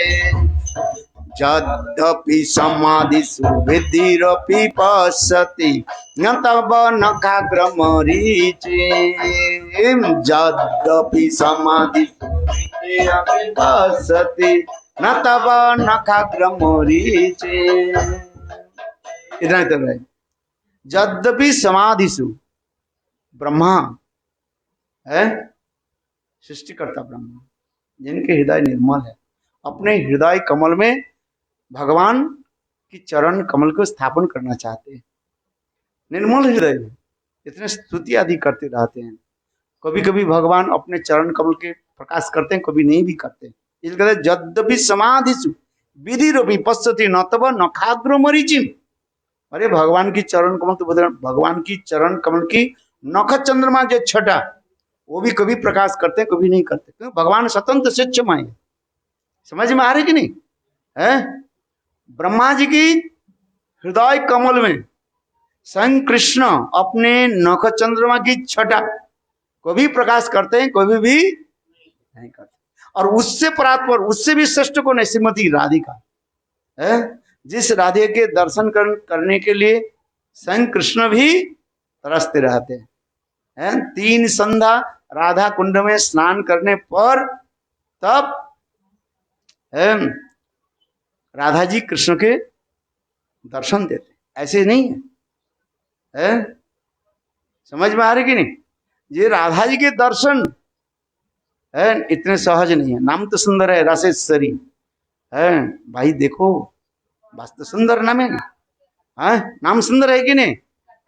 यद्यपि समाधिषु विधिरपि पश्यति न तव नखाग्रमरीचि यद्यपि समाधिषु विधिरपि पश्यति न तव नखाग्रमरीचि। इतना ही है। यद्यपि समाधिषु ब्रह्मा है सृष्टिकर्ता ब्रह्मा जिनके हृदय निर्मल है अपने हृदय कमल में भगवान की चरण कमल को स्थापन करना चाहते हैं। निर्मल हृदय में इतने स्तुति आदि करते रहते हैं। कभी कभी भगवान अपने चरण कमल के प्रकाश करते हैं कभी नहीं भी करते। इसलिए यद्यपि समाधिषु विधिरपि पश्यति न तव नखाग्र मरीचिम। अरे भगवान की चरण कमल तो भगवान की चरण कमल की नख चंद्रमा जो छटा वो भी कभी प्रकाश करते हैं कभी नहीं करते क्यों? भगवान स्वतंत्र स्वेच्छमय है। समझ में आ रही कि नहीं है? ब्रह्मा जी की हृदय कमल में स्वयं कृष्ण अपने नख चंद्रमा की छटा कभी प्रकाश करते हैं कभी भी नहीं करते। और उससे परात्पर उससे भी श्रेष्ठ कौन है? श्रीमती राधिका है जिस राधे के दर्शन करने के लिए स्वयं कृष्ण भी तरसते रहते हैं। 3 संध्या राधा कुंड में स्नान करने पर तब राधा जी कृष्ण के दर्शन देते, ऐसे नहीं है? समझ में आ रही कि नहीं? ये राधा जी के दर्शन है इतने सहज नहीं है। नाम तो सुंदर है रासेश्वरी है भाई, देखो वास्तव सुंदर नाम है ना? नाम सुंदर है कि नहीं?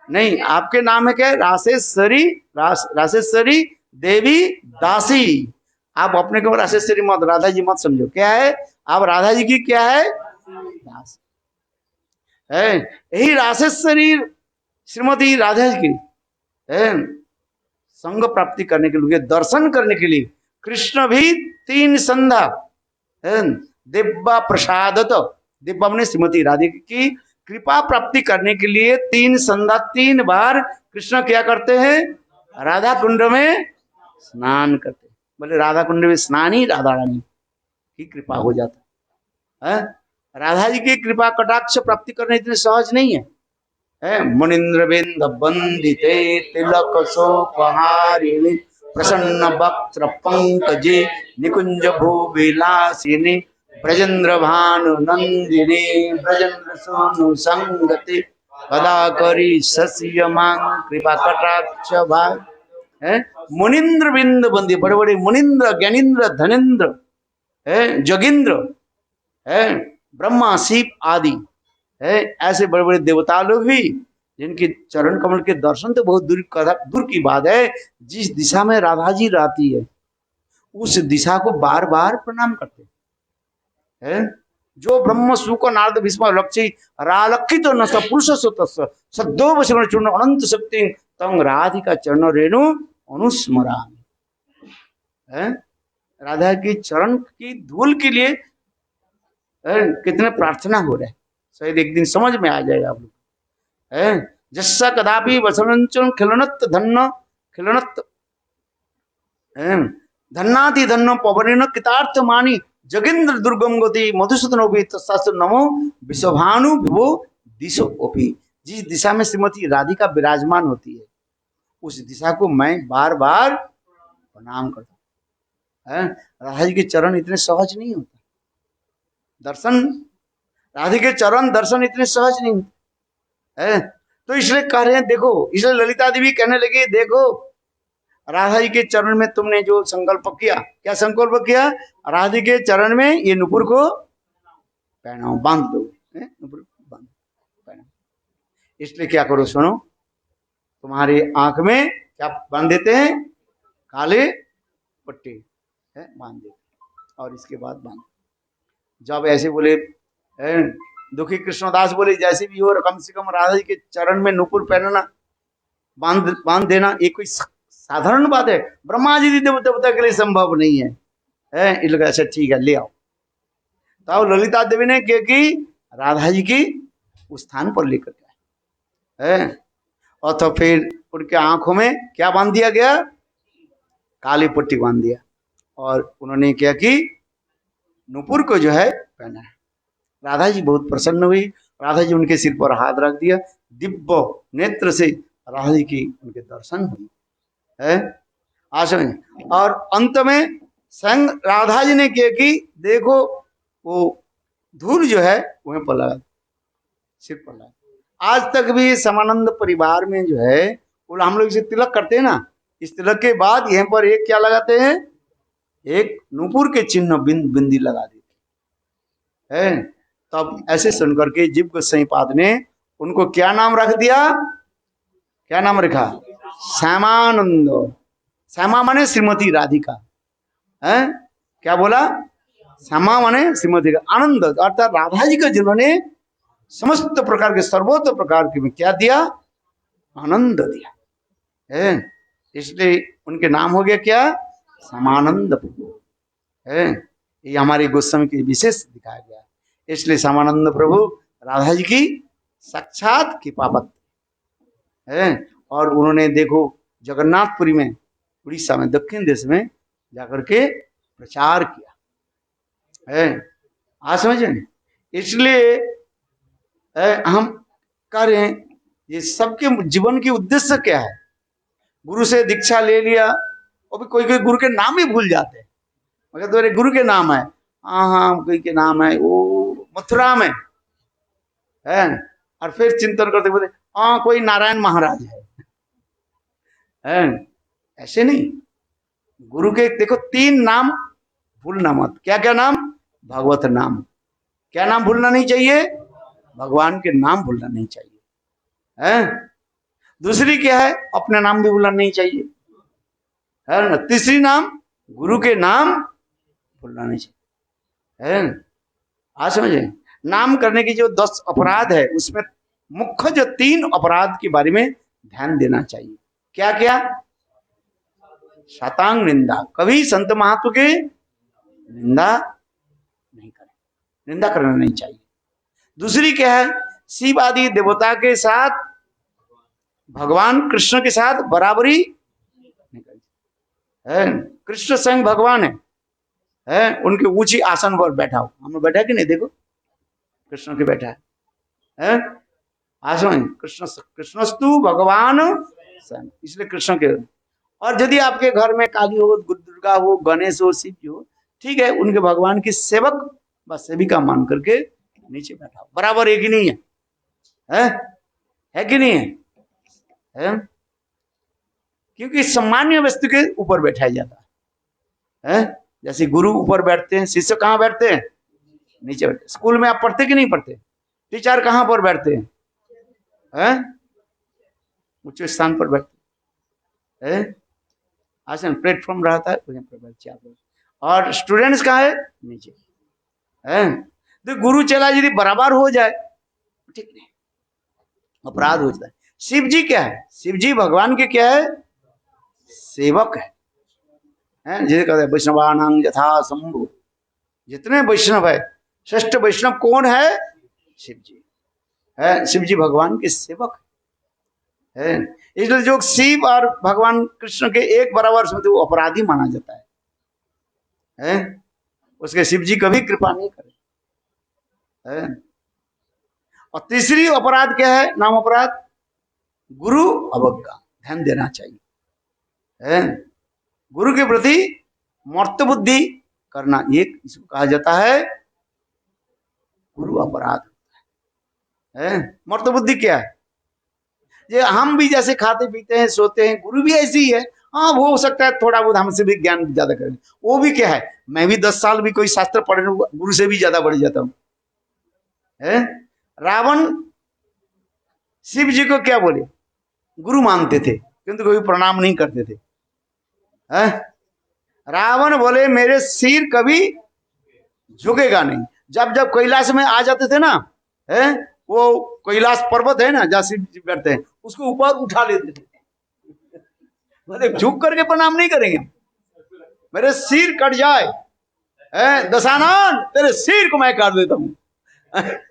नहीं, आपके नाम है क्या? रासेश्वरी, रासेश्वरी देवी दासी। आप अपने को रासेश्वरी मत, राधा जी मत समझो। क्या है आप? राधा जी की क्या है? दास है। यही रासेश्वरी श्रीमती राधा जी की संग प्राप्ति करने के लिए, दर्शन करने के लिए कृष्ण भी 3 संध्या दिव्या प्रसाद, दिव्या ने श्रीमती राधे की कृपा प्राप्ति करने के लिए 3 संध्या 3 बार कृष्ण क्या करते हैं? राधा कुंड में स्नान करते। बोले राधा कुंड में स्नान ही राधा रानी की कृपा हो जाता है। राधा जी की कृपा कटाक्ष प्राप्ति करना इतने सहज नहीं है। मुनिंद्र बिंद बंदिते तिलक सोपहारिणी प्रसन्न वक्त्र पंकजे निकुंज भूविलासिनी ब्रजेंद्र भानु नंदिनी ब्रजेंद्र सोनु संगति कदा करी शशि मांग कृपा कटाक्ष भाग। मुनिंद्र बिंद बंदी, बड़े बड़े मुनिंद्र, ज्ञानेन्द्र, धनेन्द्र, जोगिंद्र, ब्रह्मा शिव आदि ऐसे बड़े बड़े देवता लोग भी जिनके चरण कमल के दर्शन तो बहुत दूर की बात है, जिस दिशा में राधा जी रहती है उस दिशा को बार बार प्रणाम करते हैं। जो ब्रह्म सुख नारद भीष्म लक्ष्य रालक्षित न स पुरुष सुतस्य सद्दो वचन चूर्ण अनंत शक्ति तंग राधिका चरण रेणु अनुस्मरा। राधा की चरण की धूल के लिए कितने प्रार्थना हो रहे हैं, शायद एक दिन समझ में आ जाएगा आप लोग। जस्सा कदापि वसनंचन खिलनत धन्न खिलनत धन्नाति धन्नो पवनेन कृतार्थ मानी जगेंद्र दुर्गम गति मधुसूदनोपि तस्सास्तु नमो विश्वभानु विभो दिशो ओपी। जिस दिशा में श्रीमती राधिका विराजमान होती है उस दिशा को मैं बार बार प्रणाम करता हूँ। राधा जी के चरण इतने सहज नहीं होते दर्शन, राधे के चरण दर्शन इतने सहज नहीं है। तो इसलिए कह रहे हैं देखो, इसलिए ललिता देवी कहने लगी देखो राधा जी के चरण में तुमने जो संकल्प किया, क्या संकल्प किया? राधा के चरण में ये नुपुर को पहनाओ, बांध दो, नुपुर बांध पहनाओ। इसलिए क्या करो सुनो, तुम्हारी आंख में क्या बांध देते हैं? काले पट्टे बांध देते, और इसके बाद बांध। जब ऐसे बोले दुखी कृष्णदास बोले जैसे भी हो कम से कम राधा जी के चरण में नुपुर पहनना, बांध देना, ये कोई साधारण बात है, ब्रह्मा जी देवता के लिए संभव नहीं है। इसलिए अच्छा ठीक है ले आओ। तब ललिता देवी ने क्या की, राधा जी की उस स्थान पर लेकर गए। और तो फिर उनके आंखों में क्या बांध दिया गया, काली पट्टी बांध दिया, और उन्होंने क्या की, नूपुर को जो है पहना। राधा जी बहुत प्रसन्न हुई। राधा जी उनके सिर पर हाथ रख दिया, दिव्य नेत्र से राधा जी की उनके दर्शन हुई है आश्रम। और अंत में संग राधा जी ने क्या की, देखो वो धूल जो है वहीं पर लगा, सिर पर लगा। आज तक भी समानंद परिवार में जो है वो हम लोग इसे तिलक करते हैं ना, इस तिलक के बाद यहीं पर एक क्या लगाते हैं, एक नूपुर के चिन्ह बिंदी लगा देते हैं। तब ऐसे सुनकर के जीव गोसाईपाद ने उनको क्या नाम रख दिया, क्या नाम रखा, श्यामानंद। श्यामा माने श्रीमती राधिका है, क्या बोला, श्यामा माने श्रीमती आनंद, अर्थात राधा जी को जिन्होंने समस्त प्रकार के सर्वोत्तम प्रकार के में क्या दिया, आनंद दिया है। इसलिए उनके नाम हो गया क्या, श्यामानंद प्रभु है। ये हमारे गोस्वामी की विशेष दिखाया गया है। इसलिए श्यामानंद प्रभु राधा जी की साक्षात कृपावत है। और उन्होंने देखो जगन्नाथपुरी में, उड़ीसा में, दक्षिण देश में जाकर के प्रचार किया है। आज समझे। इसलिए हम कह रहे हैं ये सबके जीवन की उद्देश्य क्या है। गुरु से दीक्षा ले लिया, और भी कोई कोई गुरु के नाम ही भूल जाते हैं, मगर तुम्हारे गुरु के नाम है, हाँ कोई के नाम है वो मथुरा में है, और फिर चिंतन करते बोलते हाँ कोई नारायण महाराज है। ऐसे नहीं, गुरु के देखो 3 नाम भूलना मत। क्या क्या नाम, भगवत नाम। क्या नाम भूलना नहीं चाहिए, भगवान के नाम भूलना नहीं चाहिए है। दूसरी क्या है, अपने नाम भी भूलना नहीं चाहिए है ना। तीसरी नाम, गुरु के नाम भूलना नहीं चाहिए है। आज समझे। नाम करने की जो 10 अपराध है उसमें मुख्य जो 3 अपराध के बारे में ध्यान देना चाहिए। क्या क्या, शतांग निंदा, कभी संत महात्मा के निंदा नहीं करें, निंदा करना नहीं चाहिए। दूसरी क्या है, शिव आदि देवता के साथ, भगवान कृष्ण के साथ बराबरी नहीं करें। कृष्ण स्वयं भगवान है, उनके ऊंची आसन पर बैठा हो, हम बैठा कि नहीं, देखो कृष्ण के बैठा है आसन। कृष्णस्तु भगवान स्वयं, इसलिए कृष्ण के। और यदि आपके घर में काली हो, दुर्गा हो, गणेश हो, शिव जी हो, ठीक है, उनके भगवान की सेवक व सेविका मान करके नीचे बैठा हो, बराबर एक ही नहीं है कि नहीं है? क्योंकि सामान्य वस्तु के ऊपर बैठाया जाता है। जैसे गुरु ऊपर बैठते हैं, शिष्य कहाँ बैठते हैं, नीचे बैठते। स्कूल में आप पढ़ते कि नहीं पढ़ते, टीचर कहाँ पर बैठते हैं, ऊंचे स्थान पर बैठते हैं। आसन प्लेटफॉर्म रहता है वहीं पर बैठते आप। और स्टूडेंट्स कहाँ है, नीचे है। तो गुरु चला यदि बराबर हो जाए ठीक नहीं, अपराध हो जाता है। शिव जी क्या है, शिव जी भगवान के क्या है, सेवक है। जिसे कहते हैं वैष्णवानां यथा शंभु, जितने वैष्णव है, श्रेष्ठ वैष्णव कौन है, शिव जी है। शिव जी भगवान के सेवक है। इसलिए जो शिव और भगवान कृष्ण के एक बराबर समझते वो अपराधी माना जाता है। उसके शिव जी कभी कृपा नहीं करे। और तीसरी अपराध क्या है, नाम अपराध, गुरु अवज्ञा, ध्यान देना चाहिए। गुरु के प्रति मर्त्य बुद्धि करना, ये इसको कहा जाता है गुरु अपराध है। मर्त्य बुद्धि क्या है, ये हम भी जैसे खाते पीते हैं, सोते हैं, गुरु भी ऐसी ही है। हाँ वो हो सकता है थोड़ा बहुत हमसे भी ज्ञान ज्यादा करें, वो भी क्या है, मैं भी 10 साल भी कोई शास्त्र पढ़ लूँ, गुरु से भी ज्यादा बढ़ जाता हूँ। रावण शिव जी को क्या बोले, गुरु मानते थे किंतु कभी प्रणाम नहीं करते थे। रावण बोले मेरे सिर कभी झुकेगा नहीं। जब जब कैलाश में आ जाते थे ना, वो कैलाश पर्वत है ना जहाँ शिव जी बैठते हैं, उसको ऊपर उठा लेते थे, बोले झुक करके प्रणाम नहीं करेंगे, मेरे सिर कट जाए, दशानन तेरे सिर को मैं काट देता हूं।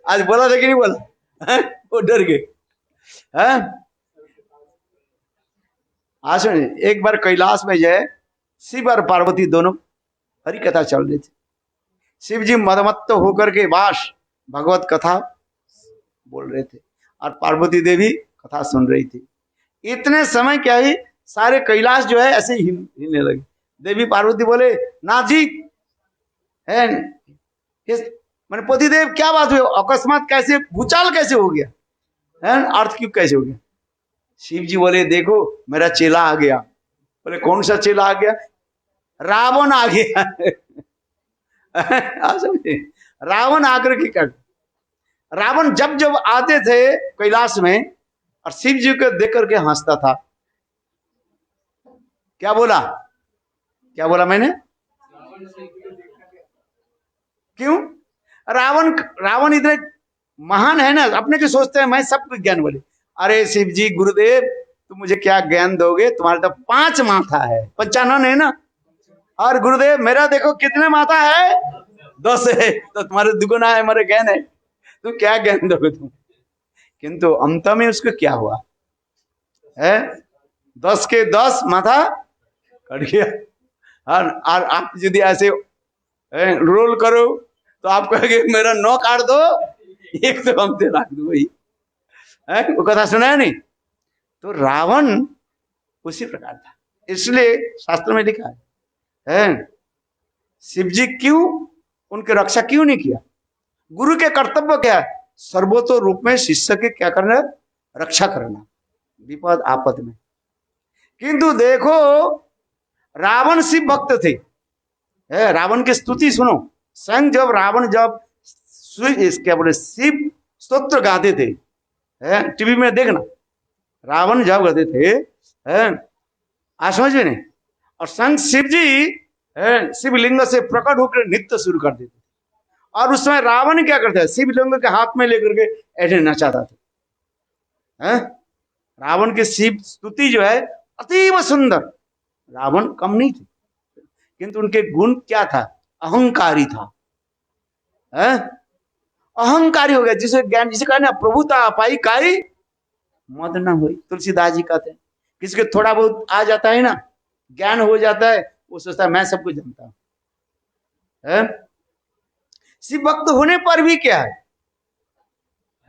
आज बोला था कि नहीं बोला? वो डर गए। आज सुनिए, एक बार कैलाश में जो है शिव और पार्वती दोनों हरि कथा चल रही थी। शिव जी मदमत्त होकर के वास भगवत कथा बोल रहे थे और पार्वती देवी कथा सुन रही थी। इतने समय क्या ही सारे कैलाश जो है ऐसे हिलने लगे। देवी पार्वती बोले, नाथ जी है मैंने पतिदेव क्या बात हुई, अकस्मात कैसे भूचाल कैसे हो गया है, अर्थ क्यों कैसे हो गया? शिव जी बोले, देखो मेरा चेला आ गया। बोले कौन सा चेला आ गया? रावण आ गया। रावण आकर के कर, रावण जब जब आते थे कैलाश में और शिव जी को देख करके हंसता था। क्या बोला, क्या बोला मैंने? क्यों? रावण इतने महान है ना, अपने को सोचते हैं मैं सब कुछ ज्ञान बोले। अरे शिव जी गुरुदेव तुम मुझे क्या ज्ञान दोगे, तुम्हारे तो 5 माथा है, 55 है ना, और गुरुदेव मेरा देखो कितने माथा है, 10 है, तो तुम्हारे दुगुना है, हमारे ज्ञान है, तुम क्या ज्ञान दोगे तुम? किंतु अंत में उसको क्या हुआ है, 10 के 10 माथा कट गया। और आप यदि ऐसे रोल करो तो आप कहेंगे मेरा 9 काट दो, एक तो हम ते रख दो। वही वो कथा सुना है नहीं? तो रावण उसी प्रकार था। इसलिए शास्त्र में लिखा है शिव जी क्यों उनकी रक्षा क्यों नहीं किया? गुरु के कर्तव्य क्या है? सर्वतो रूप में शिष्य के क्या करना? रक्षा करना विपद आपद में। किंतु देखो रावण शिव भक्त थे। रावण की स्तुति सुनो, स्वयं जब रावण जब क्या बोले शिव स्तोत्र गाते थे, टीवी में देखना, रावण जब गाते थे आज समझ में नहीं, और संग शिव जी शिवलिंग से प्रकट होकर नृत्य शुरू कर देते। और उस समय रावण क्या करता है, शिवलिंग के हाथ में लेकर के ऐसे नचाता था। रावण की शिव स्तुति जो है अतीब सुंदर। रावण कम नहीं थे, किंतु उनके गुण क्या था? अहंकारी था। अहंकारी हो गया, जिसे ज्ञान, जिसे कहना प्रभुता पाई काई मद ना हुई। तुलसीदास जी कहते हैं किसके थोड़ा बहुत आ जाता है ना, ज्ञान हो जाता है, वो सोचता है मैं सब कुछ जानता हूं। शिव भक्त होने पर भी क्या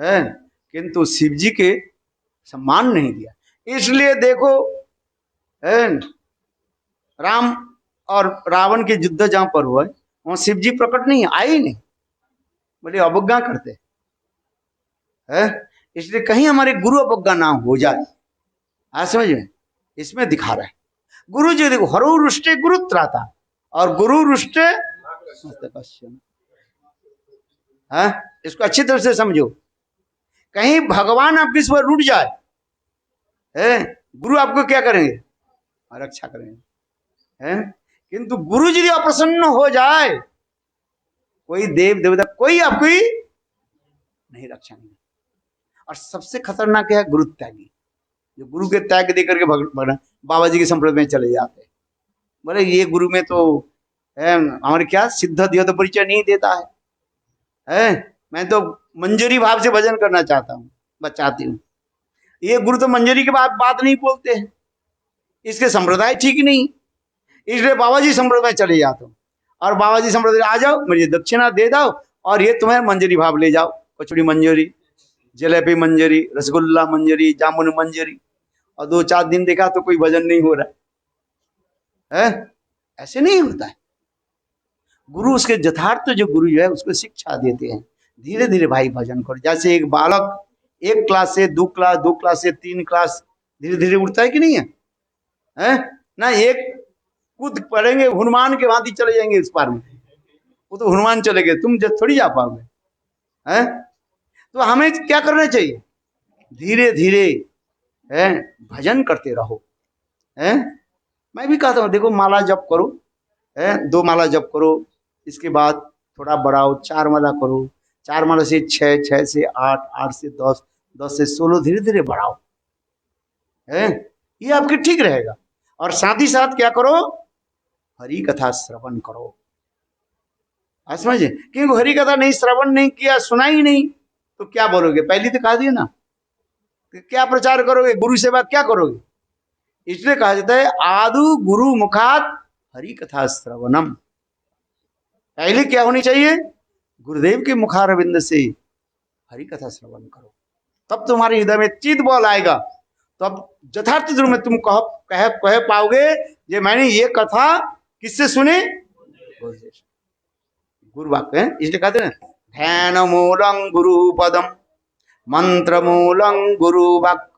है, किंतु शिव जी के सम्मान नहीं दिया। इसलिए देखो राम और रावण के युद्ध जहां पर हुआ वहां शिव जी प्रकट नहीं आए ही नहीं, बोले अवज्ञा करते हैं। इसलिए कहीं हमारे गुरु अवज्ञा ना हो जाए, आज समझ में इसमें दिखा रहा है। गुरु जी देखो हरु रुष्टे गुरु त्राता और गुरु रुष्टे, इसको अच्छी तरह से समझो। कहीं भगवान आपकी इस पर रूठ जाए, गुरु आपको क्या करेंगे? रक्षा करेंगे। किंतु गुरु जी अप्रसन्न हो जाए, कोई देव देवता कोई आपकी नहीं रक्षा नहीं। और सबसे खतरनाक क्या है? गुरु त्यागी, जो गुरु के त्याग दे करके भगवान बाबा जी के संप्रदाय में चले जाते हैं। बोले ये गुरु में तो हमारे क्या सिद्ध दिया तो परिचय नहीं देता है, मैं तो मंजरी भाव से भजन करना चाहता हूँ, बचाती हूँ। ये गुरु तो मंजरी के बात नहीं बोलते हैं, इसके संप्रदाय ठीक नहीं, इसलिए बाबा जी संप्रदाय चले जाते हो। और बाबा जी संप्रदाय आ जाओ, मुझे दक्षिणा दे दो और ये तुम्हें मंजरी भाव ले जाओ, कचौड़ी मंजरी, जलेबी मंजरी, रसगुल्ला मंजरी, जामुन मंजरी, और 2-4 दिन देखा तो कोई भजन नहीं हो रहा है। ऐसे नहीं होता है। गुरु उसके यथार्थ जो गुरु जो है उसको शिक्षा देते हैं, धीरे धीरे भाई भजन करो। जैसे एक बालक 1 क्लास से 2 क्लास, 2 क्लास से 3 क्लास धीरे धीरे उठता है कि नहीं है? ना एक कूद पड़ेंगे हनुमान के भांति चले जाएंगे इस पार में, वो तो हनुमान चले गए, तुम थोड़ी जा पाओगे। तो हमें क्या करना चाहिए? धीरे धीरे भजन करते रहो। मैं भी कहता हूँ देखो माला जप करो, 2 माला जप करो, इसके बाद थोड़ा बढ़ाओ, 4 माला करो, 4 माला से 6, 6 से 8, 8 से 10, 10 से 16, धीरे धीरे बढ़ाओ। ये आपके ठीक रहेगा। और साथ ही साथ क्या करो, हरि कथा श्रवण करो। आप समझे, क्योंकि हरि कथा नहीं श्रवण नहीं किया, सुना ही नहीं, तो क्या बोलोगे? पहले तो कहा दिया ना, क्या प्रचार करोगे, गुरु सेवा क्या करोगे? इसलिए कहा जाता है आदु गुरु मुखात हरि कथा श्रवणम। पहले क्या होनी चाहिए? गुरुदेव के मुखारविंद से हरि कथा श्रवण करो, तब तुम्हारे हृदय में चित बल आएगा, तब यथार्थ रूप में तुम कह पाओगे ये मैंने ये कथा किससे सुने? गुरु वाक्य है। इसलिए कहते हैं ध्यान मूलं गुरु पदम मंत्र मूलं गुरु वाक्य,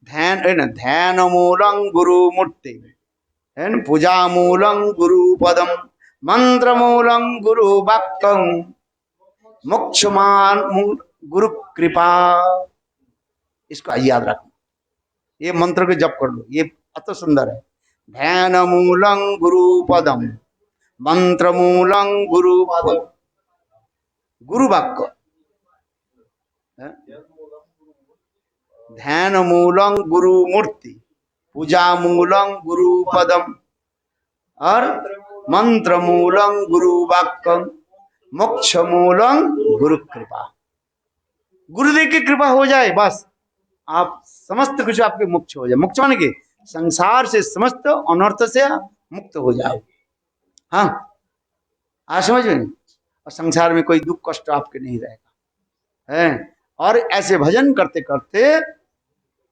ध्यान मूलं गुरु मूर्ति, पूजा मूलं गुरु पदम मंत्र मूलं गुरु वाक्यं मोक्षमान गुरु कृपा। इसको याद रखना, ये मंत्र को जप कर लो, ये अति सुंदर है। ध्यान मूलं गुरु पदम मंत्र मूलं गुरु वाक्य, ध्यान मूलं गुरु मूर्ति, पूजा मूलं गुरु पदम और मंत्र मूलं गुरु वाक्यं मोक्ष मूलं गुरु कृपा। गुरुदेव की कृपा हो जाए बस, आप समस्त कुछ आपके मोक्ष हो जाए। मोक्ष माने के संसार से समस्त अनर्थ से मुक्त हो जाओ। हाँ, आज समझ में, और संसार में कोई दुख कष्ट आपके नहीं रहेगा है। और ऐसे भजन करते करते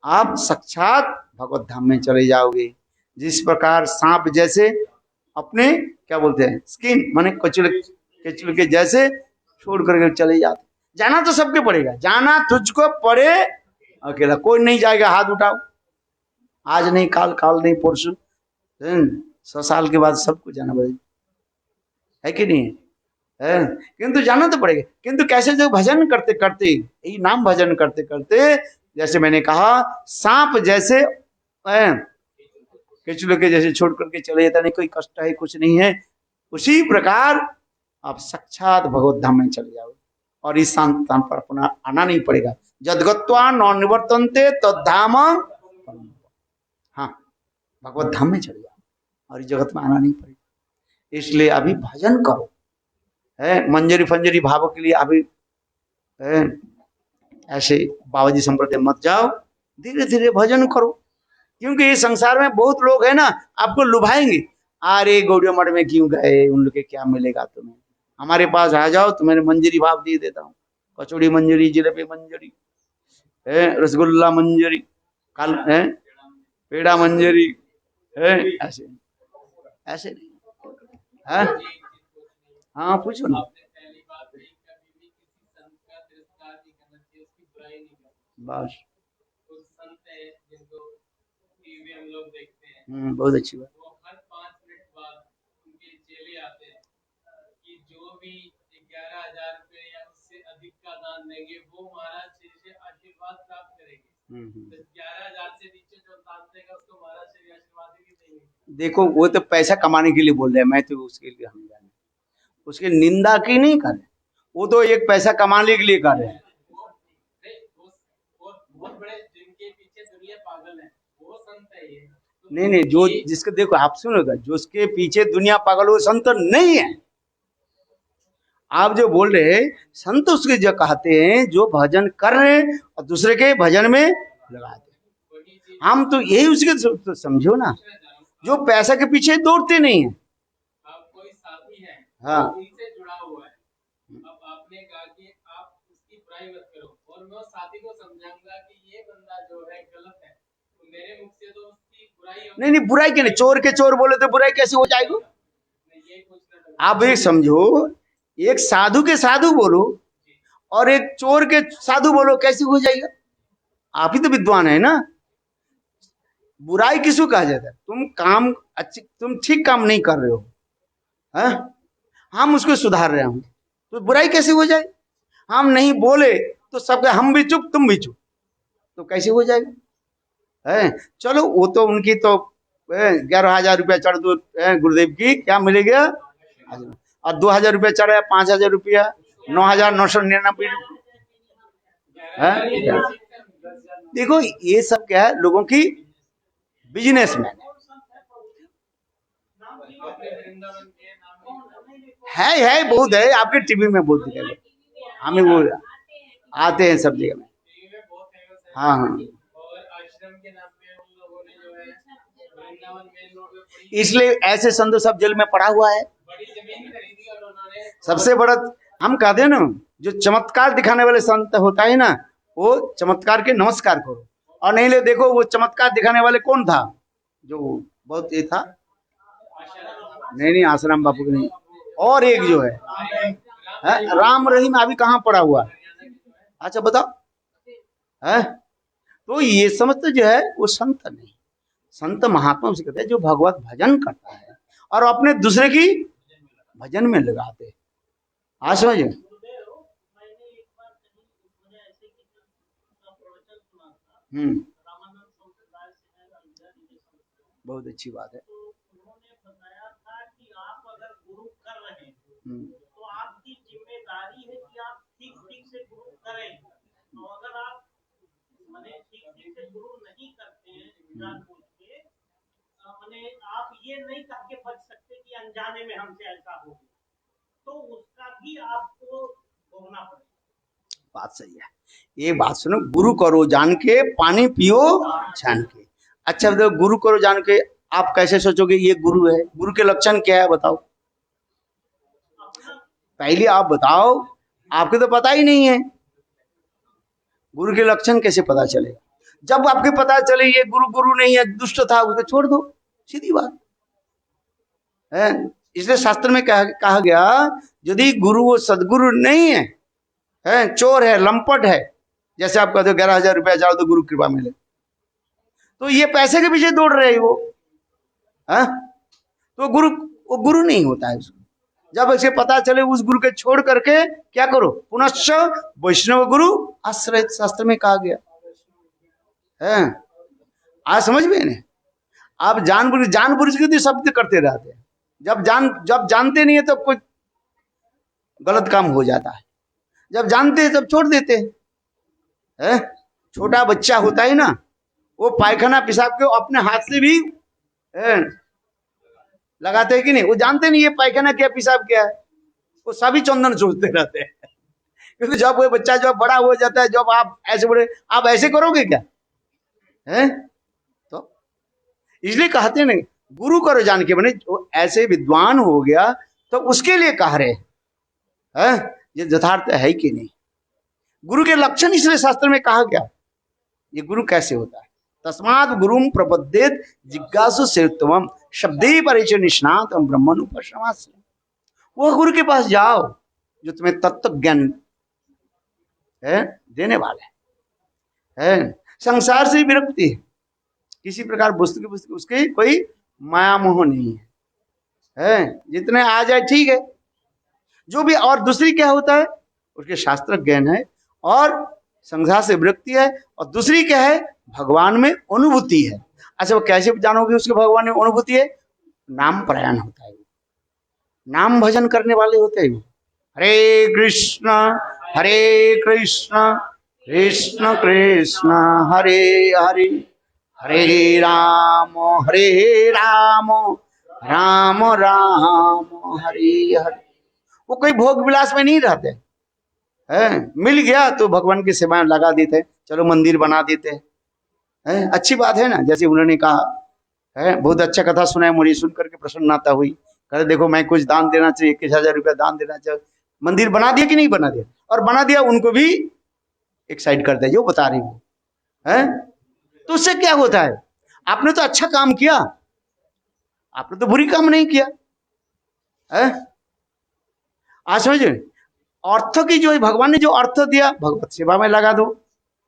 आप साक्षात भगवत धाम में चले जाओगे। जिस प्रकार सांप जैसे अपने क्या बोलते हैं स्किन माने केचुल के जैसे छोड़ करके चले जाते। जाना तो सबके पड़ेगा, जाना तुझको पड़े अकेला, कोई नहीं जाएगा। हाथ उठाओ, आज नहीं काल, काल नहीं परसों, 100 साल के बाद सबको जाना पड़ेगा, है कि नहीं है? किंतु जाना तो पड़ेगा। किंतु कैसे? जो भजन करते करते, यही नाम भजन करते करते, जैसे मैंने कहा सांप जैसे केचुल के जैसे छोड़ करके चले जाता, नहीं कोई कष्ट है कुछ नहीं है, उसी प्रकार आप साक्षात भगवत धाम में चले जाओ और इस स्थान पर अपना आना नहीं पड़ेगा। जदगत्वा न निवर्तन्ते तद्धाम, हाँ भगवत धाम में चले जाओ और इस जगत में आना नहीं पड़ेगा। इसलिए अभी भजन करो, है मंजरी फंजरी भावों के लिए अभी ऐसे बाबाजी संप्रदाय मत जाओ, धीरे धीरे भजन करो। क्योंकि इस संसार में बहुत लोग है ना, आपको लुभाएंगे। अरे गौड़िया मठ में क्यों गए, उन लोग के क्या मिलेगा तुम्हें, हमारे पास आ जाओ, तुम्हें मंजरी भाव दे देता हूँ। कचौड़ी मंजरी, जिलेबी मंजरी, रसगुल्ला मंजरी, काल पेड़ा मंजरी, ऐसे ऐसे नहीं है। हाँ पूछो ना। बस बहुत अच्छी बात। वो हर 5 मिनट बाद उनके चेले आते हैं कि जो भी 11,000 रुपए या उससे अधिक का दान देंगे वो महाराज श्री से आशीर्वाद प्राप्त करेंगे। तो 11,000 से नीचे जो दान देगा उसको महाराज श्री आशीर्वाद ही देंगे। देखो वो तो पैसा कमाने के लिए बोल रहे हैं, मैं तो उसके लिए हम जाने उसकी निंदा की नहीं कर रहे, वो तो एक पैसा कमाने के लिए कर रहे हैं। बहुत बड़े जिनके पीछे दुनिया पागल है वो संत है ये। नहीं नहीं, जो जिसके देखो आप सुनोगा, जो उसके पीछे दुनिया पागल वो संत नहीं है। आप जो बोल रहे हैं संत उसके जो कहते हैं जो भजन कर रहे हैं और दूसरे के भजन में लगा दे। हम तो यही उसके तो समझो ना, जो पैसा के पीछे दौड़ते नहीं है। आप कोई साथी है, हाँ उनसे जुड़ा हुआ है, अब आपने कहा कि आप उसकी बुराई मत करो और मैं साथी को समझाऊंगा कि ये बंदा जो है गलत है, तो मेरे मुख से तो उसकी बुराई नहीं नहीं, बुराई क्या नहीं, चोर के चोर बोले तो बुराई कैसे हो जाएगी? आप एक समझो, एक साधु के साधु बोलो और एक चोर के साधु बोलो, कैसे हो जाएगा? आप ही तो विद्वान है ना। बुराई किसको कहा जाता है? तुम काम अच्छी, तुम ठीक काम नहीं कर रहे हो, है? हम उसको सुधार रहे हूं, तो बुराई कैसे हो जाए? हम नहीं बोले तो सब हम भी चुप तुम भी चुप, तो कैसे हो जाएगा? है चलो वो तो उनकी तो 11,000 रुपया चढ़ दो गुरुदेव की, क्या मिलेगा? और 2,000 रुपया चढ़ा, 5,000 रुपया, 9,999 देखो ये सब क्या है, लोगों की बिजनेसमैन अपने वृंदावन के नाम है, बहुत है, आपके टीवी में बहुत दिखेगा, हमें वो आते हैं सब जगह में। टीवी में बहुत फेमस है। हाँ हाँ, और आश्रम के नाम पे उन लोगों ने जो है वृंदावन मेन रोड पे बड़ी इसलिए ऐसे संत सब जेल में पड़ा हुआ है। बड़ी जमीन खरीदी और उन्होंने सबसे बड़ा हम कहते हैं ना, जो चमत्कार दिखाने वाले संत होता है ना, वो चमत्कार के नमस्कार करो, और नहीं ले देखो वो चमत्कार दिखाने वाले कौन था, जो बहुत ये था, नहीं आसाराम बापू की नहीं, और एक जो है, राम रहीम अभी कहाँ पड़ा हुआ है? अच्छा बताओ है? तो ये समझते जो है वो संत नहीं, संत महात्मा से कहते हैं जो भगवत भजन करता है और अपने दूसरे की भजन में लगाते हैं। आज समझे? बहुत अच्छी बात है। बताया था कि आप अगर गुरु कर रहे हैं हम्म, तो आपकी जिम्मेदारी है कि आप ठीक ठीक से गुरु करें। तो अगर आप माने ठीक ठीक से गुरु नहीं करते हैं जानबूझ के, माने आप ये नहीं कह के बच सकते कि अनजाने में हमसे ऐसा हो गया, तो उसका भी आपको भोगना पड़ेगा। बात सही है। ये बात सुनो, गुरु करो जान के, पानी पियो छान के। अच्छा बताओ, गुरु करो जान के आप कैसे सोचोगे ये गुरु है? गुरु के लक्षण क्या है बताओ? पहले आप बताओ, आपको तो पता ही नहीं है, गुरु के लक्षण कैसे पता चलेगा? जब आपके पता चले ये गुरु गुरु नहीं है, दुष्ट था, उसको छोड़ दो, सीधी बात है। इसलिए शास्त्र में कहा गया, यदि गुरु वो सदगुरु नहीं है, चोर है, लंपट है, जैसे आप कहते हो 11,000 रुपया चाहो तो गुरु कृपा मिले, तो ये पैसे के पीछे दौड़ रहे वो, तो वो गुरु नहीं होता है उसको। जब इसे पता चले उस गुरु के छोड़ करके क्या करो, पुनश्च वैष्णव गुरु आश्रय, शास्त्र में कहा गया है। आज समझ में नहीं, आप जानबूझ के शब्द करते रहते हैं, जब जानते नहीं है तब कुछ गलत काम हो जाता है, जब जानते हैं तब छोड़ देते हैं। छोटा बच्चा होता है ना, वो पायखाना पेशाब के अपने हाथ से भी लगाते हैं कि नहीं? वो जानते नहीं ये पायखाना क्या पेशाब क्या है, वो सभी चंदन सोचते रहते हैं। क्योंकि जब वो बच्चा जब बड़ा हो जाता है, जब आप ऐसे बड़े, आप ऐसे करोगे क्या है? तो इसलिए कहते नहीं गुरु करो जान के, बने वो ऐसे विद्वान हो गया तो उसके लिए कह रहे हैं, ये यथार्थ है कि नहीं? गुरु के लक्षण इसलिए शास्त्र में कहा गया, ये गुरु कैसे होता है? तस्मात् गुरुम प्रपद्येत जिज्ञासु सेवत्वम शब्दे परिचय निष्णात ब्रह्मण उपशमास्य। वो गुरु के पास जाओ जो तुम्हें तत्व ज्ञान देने वाले है। संसार से विरक्ति है, किसी प्रकार वस्तु की उसकी कोई माया मोह नहीं है, जितने आ जाए ठीक है, जो भी। और दूसरी क्या होता है, उसके शास्त्र ज्ञान है और संसार से विरक्ति है, और दूसरी क्या है, भगवान में अनुभूति है। अच्छा वो कैसे जानोगे उसके भगवान में अनुभूति है? नाम प्रयाण होता है, नाम भजन करने वाले होते हैं। हरे कृष्ण कृष्ण कृष्ण हरे हरे, हरे राम राम राम हरे हरे। वो कोई भोग विलास में नहीं रहते हैं, मिल गया तो भगवान की सेवा में लगा देते, चलो मंदिर बना देते हैं, अच्छी बात है ना। जैसे उन्होंने कहा है, बहुत अच्छा कथा सुना है, मुझे सुन करके प्रसन्नता हुई, कहते देखो मैं कुछ दान देना चाहिए, 21,000 रुपया दान देना चाहिए। मंदिर बना दिया कि नहीं बना दिया? और बना दिया, उनको भी एक साइड कर दिया जो बता रही हूँ है। तो उससे क्या होता है, आपने तो अच्छा काम किया, आपने तो बुरी काम नहीं किया है। आज समझे, अर्थ की जो भगवान ने जो अर्थ दिया, भगवत सेवा में लगा दो।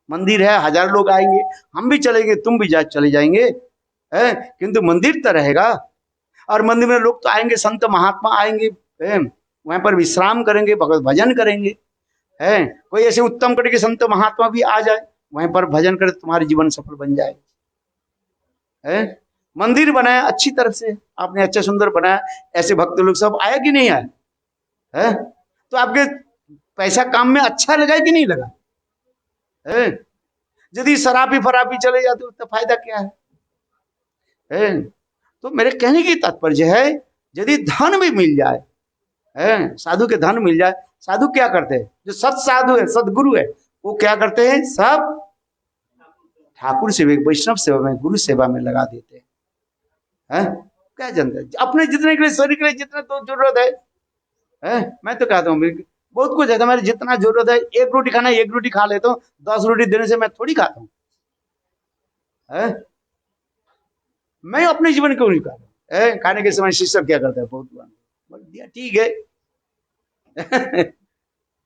मंदिर है, 1000 लोग आएंगे, हम भी चलेंगे, तुम भी चले जाएंगे है, किंतु मंदिर तो रहेगा। और मंदिर में लोग तो आएंगे, संत महात्मा आएंगे, वहां पर विश्राम करेंगे, भगवत भजन करेंगे है। कोई ऐसे उत्तम कटे के संत महात्मा भी आ जाए, वहीं पर भजन करे, तुम्हारी जीवन सफल बन जाए है। मंदिर बनाया अच्छी तरह से, आपने अच्छा सुंदर बनाया, ऐसे भक्त लोग सब आया कि नहीं आए है? तो आपके पैसा काम में अच्छा लगा कि नहीं लगा है? यदि शराबी फराबी चले जाते तो फायदा क्या है? तो मेरे कहने की तात्पर्य है, यदि धन भी मिल जाए, साधु के धन मिल जाए, साधु क्या करते हैं? जो सत साधु है, सदगुरु है, वो क्या करते हैं? सब ठाकुर सेवा, वैष्णव सेवा में, गुरु सेवा में लगा देते हैं। क्या जानते हैं? अपने जितने के लिए, शरीर के लिए जितना तो जरूरत है, मैं तो कहता हूँ बहुत कुछ है, मेरे जितना जरूरत है, एक रोटी खाना, एक रोटी खा लेता हूँ, 10 रोटी देने से मैं थोड़ी खाता हूँ। मैं अपने जीवन को नहीं खाता। खाने के समय शिष्य क्या करता है? बहुत बोल दिया, ठीक है।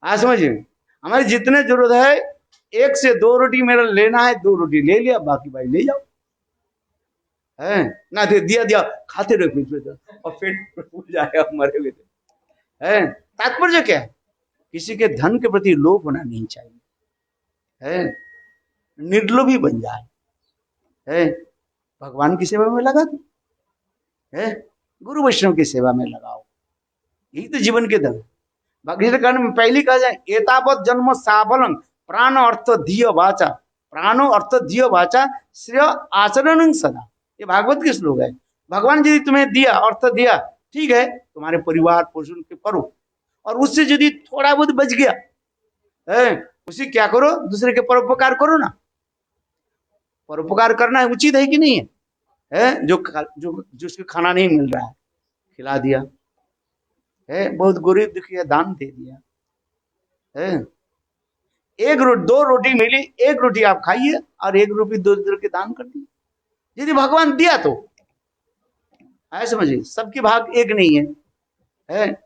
आज समझिए, हमारी जितने जरूरत है, 1 से 2 रोटी मेरा लेना है, 2 रोटी ले लिया, बाकी भाई ले जाओ। ना दे दिया खाते रहो, और पेट फूल जाएगा, मरे हुए थे। तात्पर्य क्या है? किसी के धन के प्रति लोभ होना नहीं चाहिए। निर्लोभी बन जाए। भगवान की सेवा में लगा दो, गुरु वैष्णव की सेवा में लगाओ, यही तो जीवन के धन। भगवत में पहली कहा जाए, एतावत जन्म साफलम प्राण अर्थ धिय वाचा, प्राणो अर्थ धिय वाचा श्रेय आचरण सदा। ये भागवत के श्लोक है। भगवान यदि तुम्हें दिया, अर्थ दिया, ठीक है, तुम्हारे परिवार पोषण के करो, और उससे यदि थोड़ा बहुत बच गया, उसी क्या करो? दूसरे के परोपकार करो ना। परोपकार करना उचित है कि नहीं है? जो जिसको खाना नहीं मिल रहा है, खिला दिया, बहुत गरीब दुखी है, दान दे दिया। 2 रोटी मिली, 1 रोटी आप खाइए, और 1 रुपये 2 के दान कर दिए। यदि भगवान दिया तो ऐसे समझिए, सबके भाग एक नहीं है।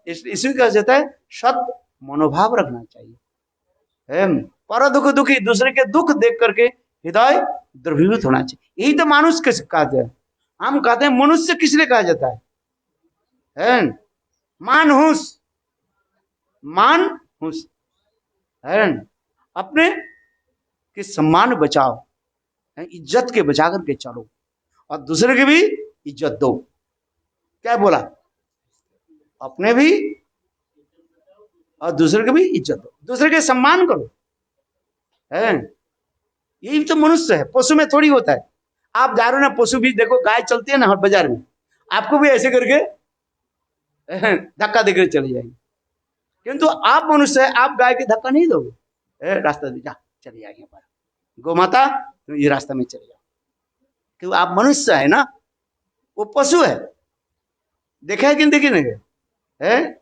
इसी कहा जाता है, सत मनोभाव रखना चाहिए। पर दुख दुखी, दूसरे के दुख देख करके हृदय द्रवीभूत होना चाहिए। यही तो मानुष के कहते हैं। हम कहते हैं मनुष्य किसलिए कहा जाता है? मानहुस, मानहुस, अपने के सम्मान बचाओ, इज्जत के बचा करके चलो, और दूसरे की भी इज्जत दो। क्या बोला? अपने भी और दूसरे की भी इज्जत दो, दूसरे के सम्मान करो। यही तो मनुष्य है, पशु में थोड़ी होता है। आप जा रहे हो ना, पशु भी देखो, गाय चलती है ना हर बाजार में, आपको भी ऐसे करके धक्का देकर चली जाएगी, किंतु आप मनुष्य है, आप गाय के धक्का नहीं दोगे। रास्ता दे, जा चली जाएगी, गौ माता तो ये रास्ता में चले जाओ, क्योंकि आप मनुष्य है ना, वो पशु है। देखा है कि देखी नहीं?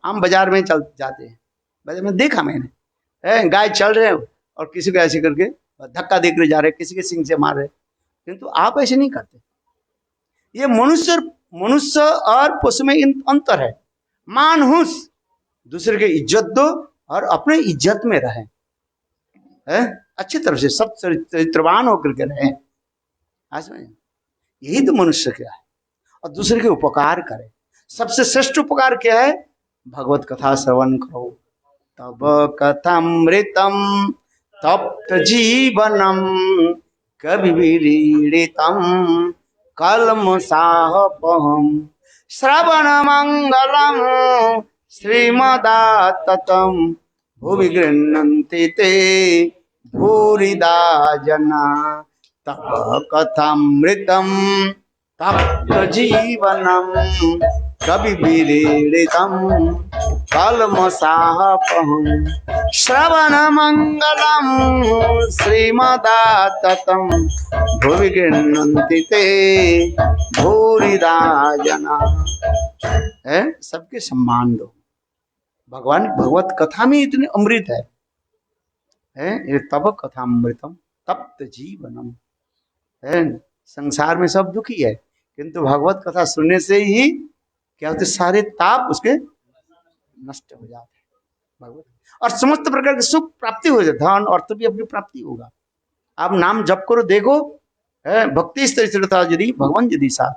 हम बाजार में चल जाते हैं, बाजार में देखा मैंने, गाय चल रहे हैं और किसी को ऐसे करके धक्का देकर जा रहे, किसी के सिंग से मार रहे, किंतु आप ऐसे नहीं करते। ये मनुष्य और पशु में अंतर है। मानहुस, दूसरे के इज्जत दो और अपने इज्जत में रहे, अच्छी तरह से सब चरित्रवान होकर के रहे। यही तो मनुष्य क्या है, और दूसरे के उपकार करे। सबसे श्रेष्ठ उपकार क्या है? भगवत कथा श्रवण करो, तब कथामृतम तप्त जीवनम कवि विलीडितम कल्मषापहम श्रवण मंगलम श्रीमदाततम भुवि गृह्णन्ति ते भूरिदा जना। तप कथामृतम तप्त जीवनम कवि विलीडितम कल्मषापहम श्रवण मंगलम श्रीमदाततम भुवि गृह्णन्ति ते भूरिदा जना। सबके सम्मान दो। भगवान भगवत कथा में इतने अमृत है, ये तब कथा अमृतम तप्त जीवनम। संसार में सब दुखी है, किंतु भगवत कथा सुनने से ही क्या होते, सारे ताप उसके नष्ट हो जाते हैं भगवत, और समस्त प्रकार के सुख प्राप्ति हो जाए, धन अर्थ भी अपनी प्राप्ति होगा। आप नाम जप करो, देखो भक्ति स्थिरता यदि भगवान यदि सा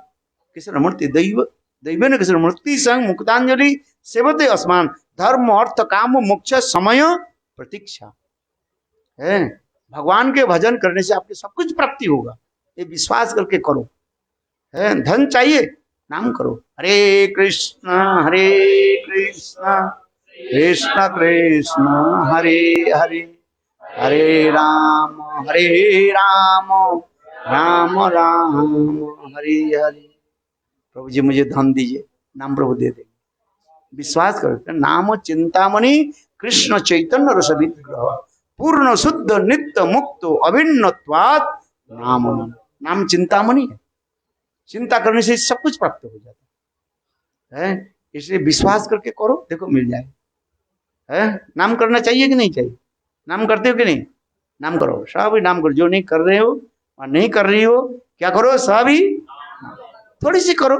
किसी मूर्ति दैव दैव ने किसी मूर्ति संग मुक्तांजलि सेवते अस्मान धर्म अर्थ काम मोक्ष समय प्रतीक्षा। भगवान के भजन करने से आपके सब कुछ प्राप्ति होगा, ये विश्वास करके करो। धन चाहिए, नाम करो, हरे कृष्ण कृष्ण कृष्ण हरे हरे, हरे राम राम राम हरे हरे। प्रभु जी मुझे धन दीजिए, नाम प्रभु दे देंगे। विश्वास करो, नाम चिंतामणि कृष्ण चैतन्य रस विग्रह पूर्ण शुद्ध नित्य मुक्त अभिन्नत्वात् नाम। नाम चिंतामणि है, चिंता करने से सब कुछ प्राप्त हो जाता है। इसलिए विश्वास करके करो, देखो मिल जाए। है नाम करना चाहिए कि नहीं चाहिए? नाम करते हो कि नहीं? नाम करो, सब नाम करो। जो नहीं कर रहे हो और नहीं कर रही हो, क्या करो? सभी थोड़ी सी करो,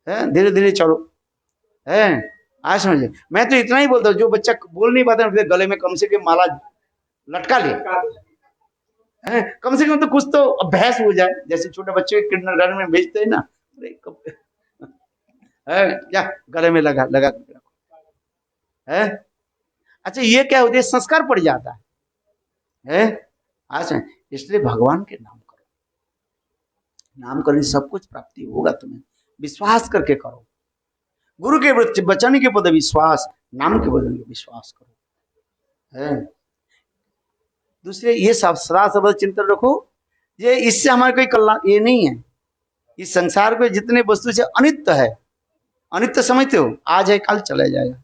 है धीरे धीरे चलो। है आज समझे। मैं तो इतना ही बोलता हूँ, जो बच्चा बोल नहीं पाता है गले में कम से कम माला लटका ले, कम से कम तो कुछ तो अभ्यास हो जाए। जैसे छोटे बच्चे किंडरगार्टन में भेजते हैं ना, या गले में लगा लगा है। अच्छा ये क्या होती है? संस्कार पड़ जाता है। आज इसलिए भगवान के नाम करो, नाम करने सब कुछ प्राप्ति होगा तुम्हें। विश्वास करके करो, गुरु के वचन के पद विश्वास, नाम के वचन के विश्वास करो। है दूसरे ये सब सदा सर्वदा चिंतन रखो, ये इससे हमारे कोई कल्याण ये नहीं है। इस संसार के जितने वस्तु से अनित्य है, अनित्य समझते हो, आज है कल चला जाएगा।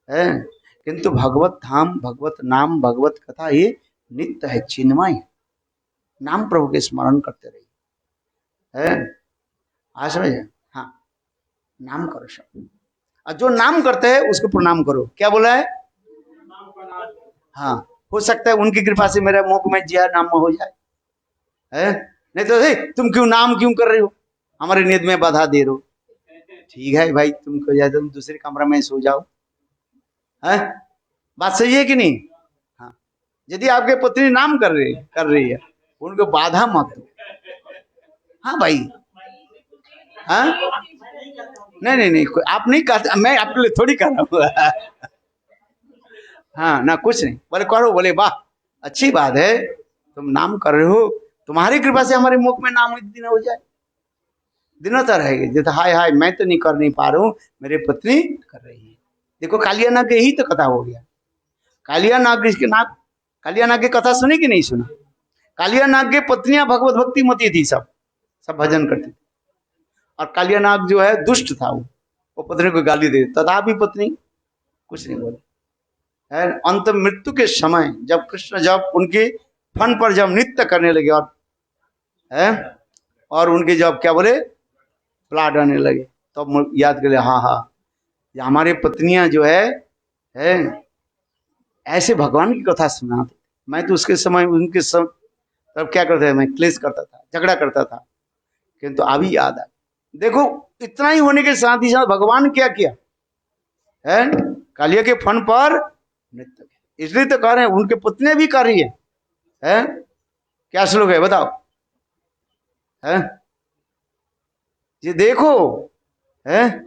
है किंतु भगवत धाम, भगवत नाम, भगवत कथा ये नित्य है, चिन्मय है। नाम प्रभु के स्मरण करते रहिए। है आज समझे। हाँ नाम करो सब, और जो नाम करते हैं उसको प्रणाम करो। क्या बोला है? हाँ हो सकता है उनकी कृपा से मेरा मुख में जिया नाम हो जाए। है नहीं तो तुम क्यों नाम क्यों कर रहे हो, हमारे नींद में बाधा दे रहे हो। ठीक है भाई, तुमको जाए तुम दूसरे कमरा में सो जाओ। है बात सही है कि नहीं? हाँ यदि आपके पत्नी नाम कर रही है उनको बाधा मत दो। हाँ भाई। हाँ नहीं आप नहीं कहते, मैं आपके लिए थोड़ी कर रहा हूँ। हाँ ना कुछ नहीं, बोले करो, बोले वाह अच्छी बात है तुम नाम कर रहे हो, तुम्हारी कृपा से हमारे मुख में नाम दिन हो जाए, दिनों तक रहेगी। जैसे हाय हाय मैं तो नहीं कर नहीं पा रहा हूँ, मेरी पत्नी कर रही है। देखो कालिया नाग यही तो कथा हो गया। कालिया नाग कालिया नाग की कथा सुनी कि नहीं सुना? कालिया नाग की पत्नियां भगवत भक्ति मती थी, सब भजन करती थी। और कालिया नाग जो है दुष्ट था, वो पत्नी को गाली दे, तथापि पत्नी कुछ नहीं बोली। अंत मृत्यु के समय जब कृष्ण जब उनके फन पर जब नृत्य करने लगे और उनके जब क्या बोले प्लाट आने लगे, तब तो याद कर ले, हाँ हाँ ये हमारी पत्नियां जो है ऐसे भगवान की कथा सुनाते। मैं तो उसके समय उनके तब क्या करता था, मैं क्लेश करता था, झगड़ा करता था, किंतु अभी याद आ। देखो इतना ही होने के साथ ही साथ भगवान क्या किया है, कालिया के फन पर नृत्य। इसलिए तो कह रहे हैं उनके पुतने भी कर रही है। क्या श्लोक है बताओ? है ये देखो है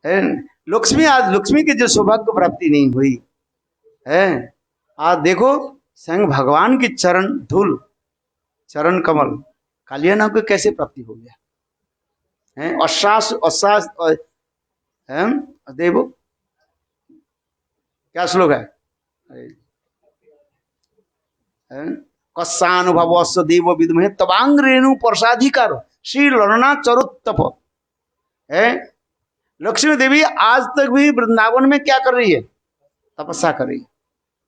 लक्ष्मी, आज लक्ष्मी की जो सौभाग्य प्राप्ति नहीं हुई है, आज देखो स्वयं भगवान की चरण धूल, चरण कमल कालिया नाग को कैसे प्राप्ति हो गया है। अश्वास अश्वास देवो क्या श्लोक है? कस्सानुभव देव विद्महे तवांग रेणु प्रसाधिकार श्री ललना चरोत्तप। है लक्ष्मी देवी आज तक भी वृंदावन में क्या कर रही है? तपस्या कर रही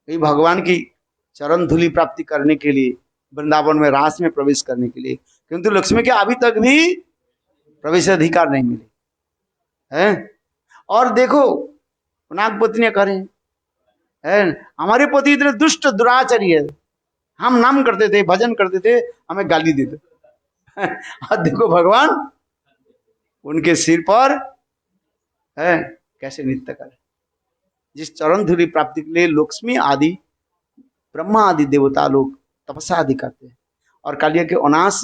है, भगवान की चरण धूलि प्राप्ति करने के लिए, वृंदावन में रास में प्रवेश करने के लिए। किंतु लक्ष्मी के अभी तक भी प्रवेश अधिकार नहीं मिले है। और देखो नाग पत्नियां करें है, हमारे पति इतने दुष्ट दुराचारी है, हम नाम करते थे, भजन करते थे, हमें गाली देते। और देखो भगवान उनके सिर पर है कैसे नृत्य करे। जिस चरण धूलि प्राप्ति के लिए लक्ष्मी आदि ब्रह्मा आदि देवता लोग तपस्या आदि करते हैं, और कालिया के अनाश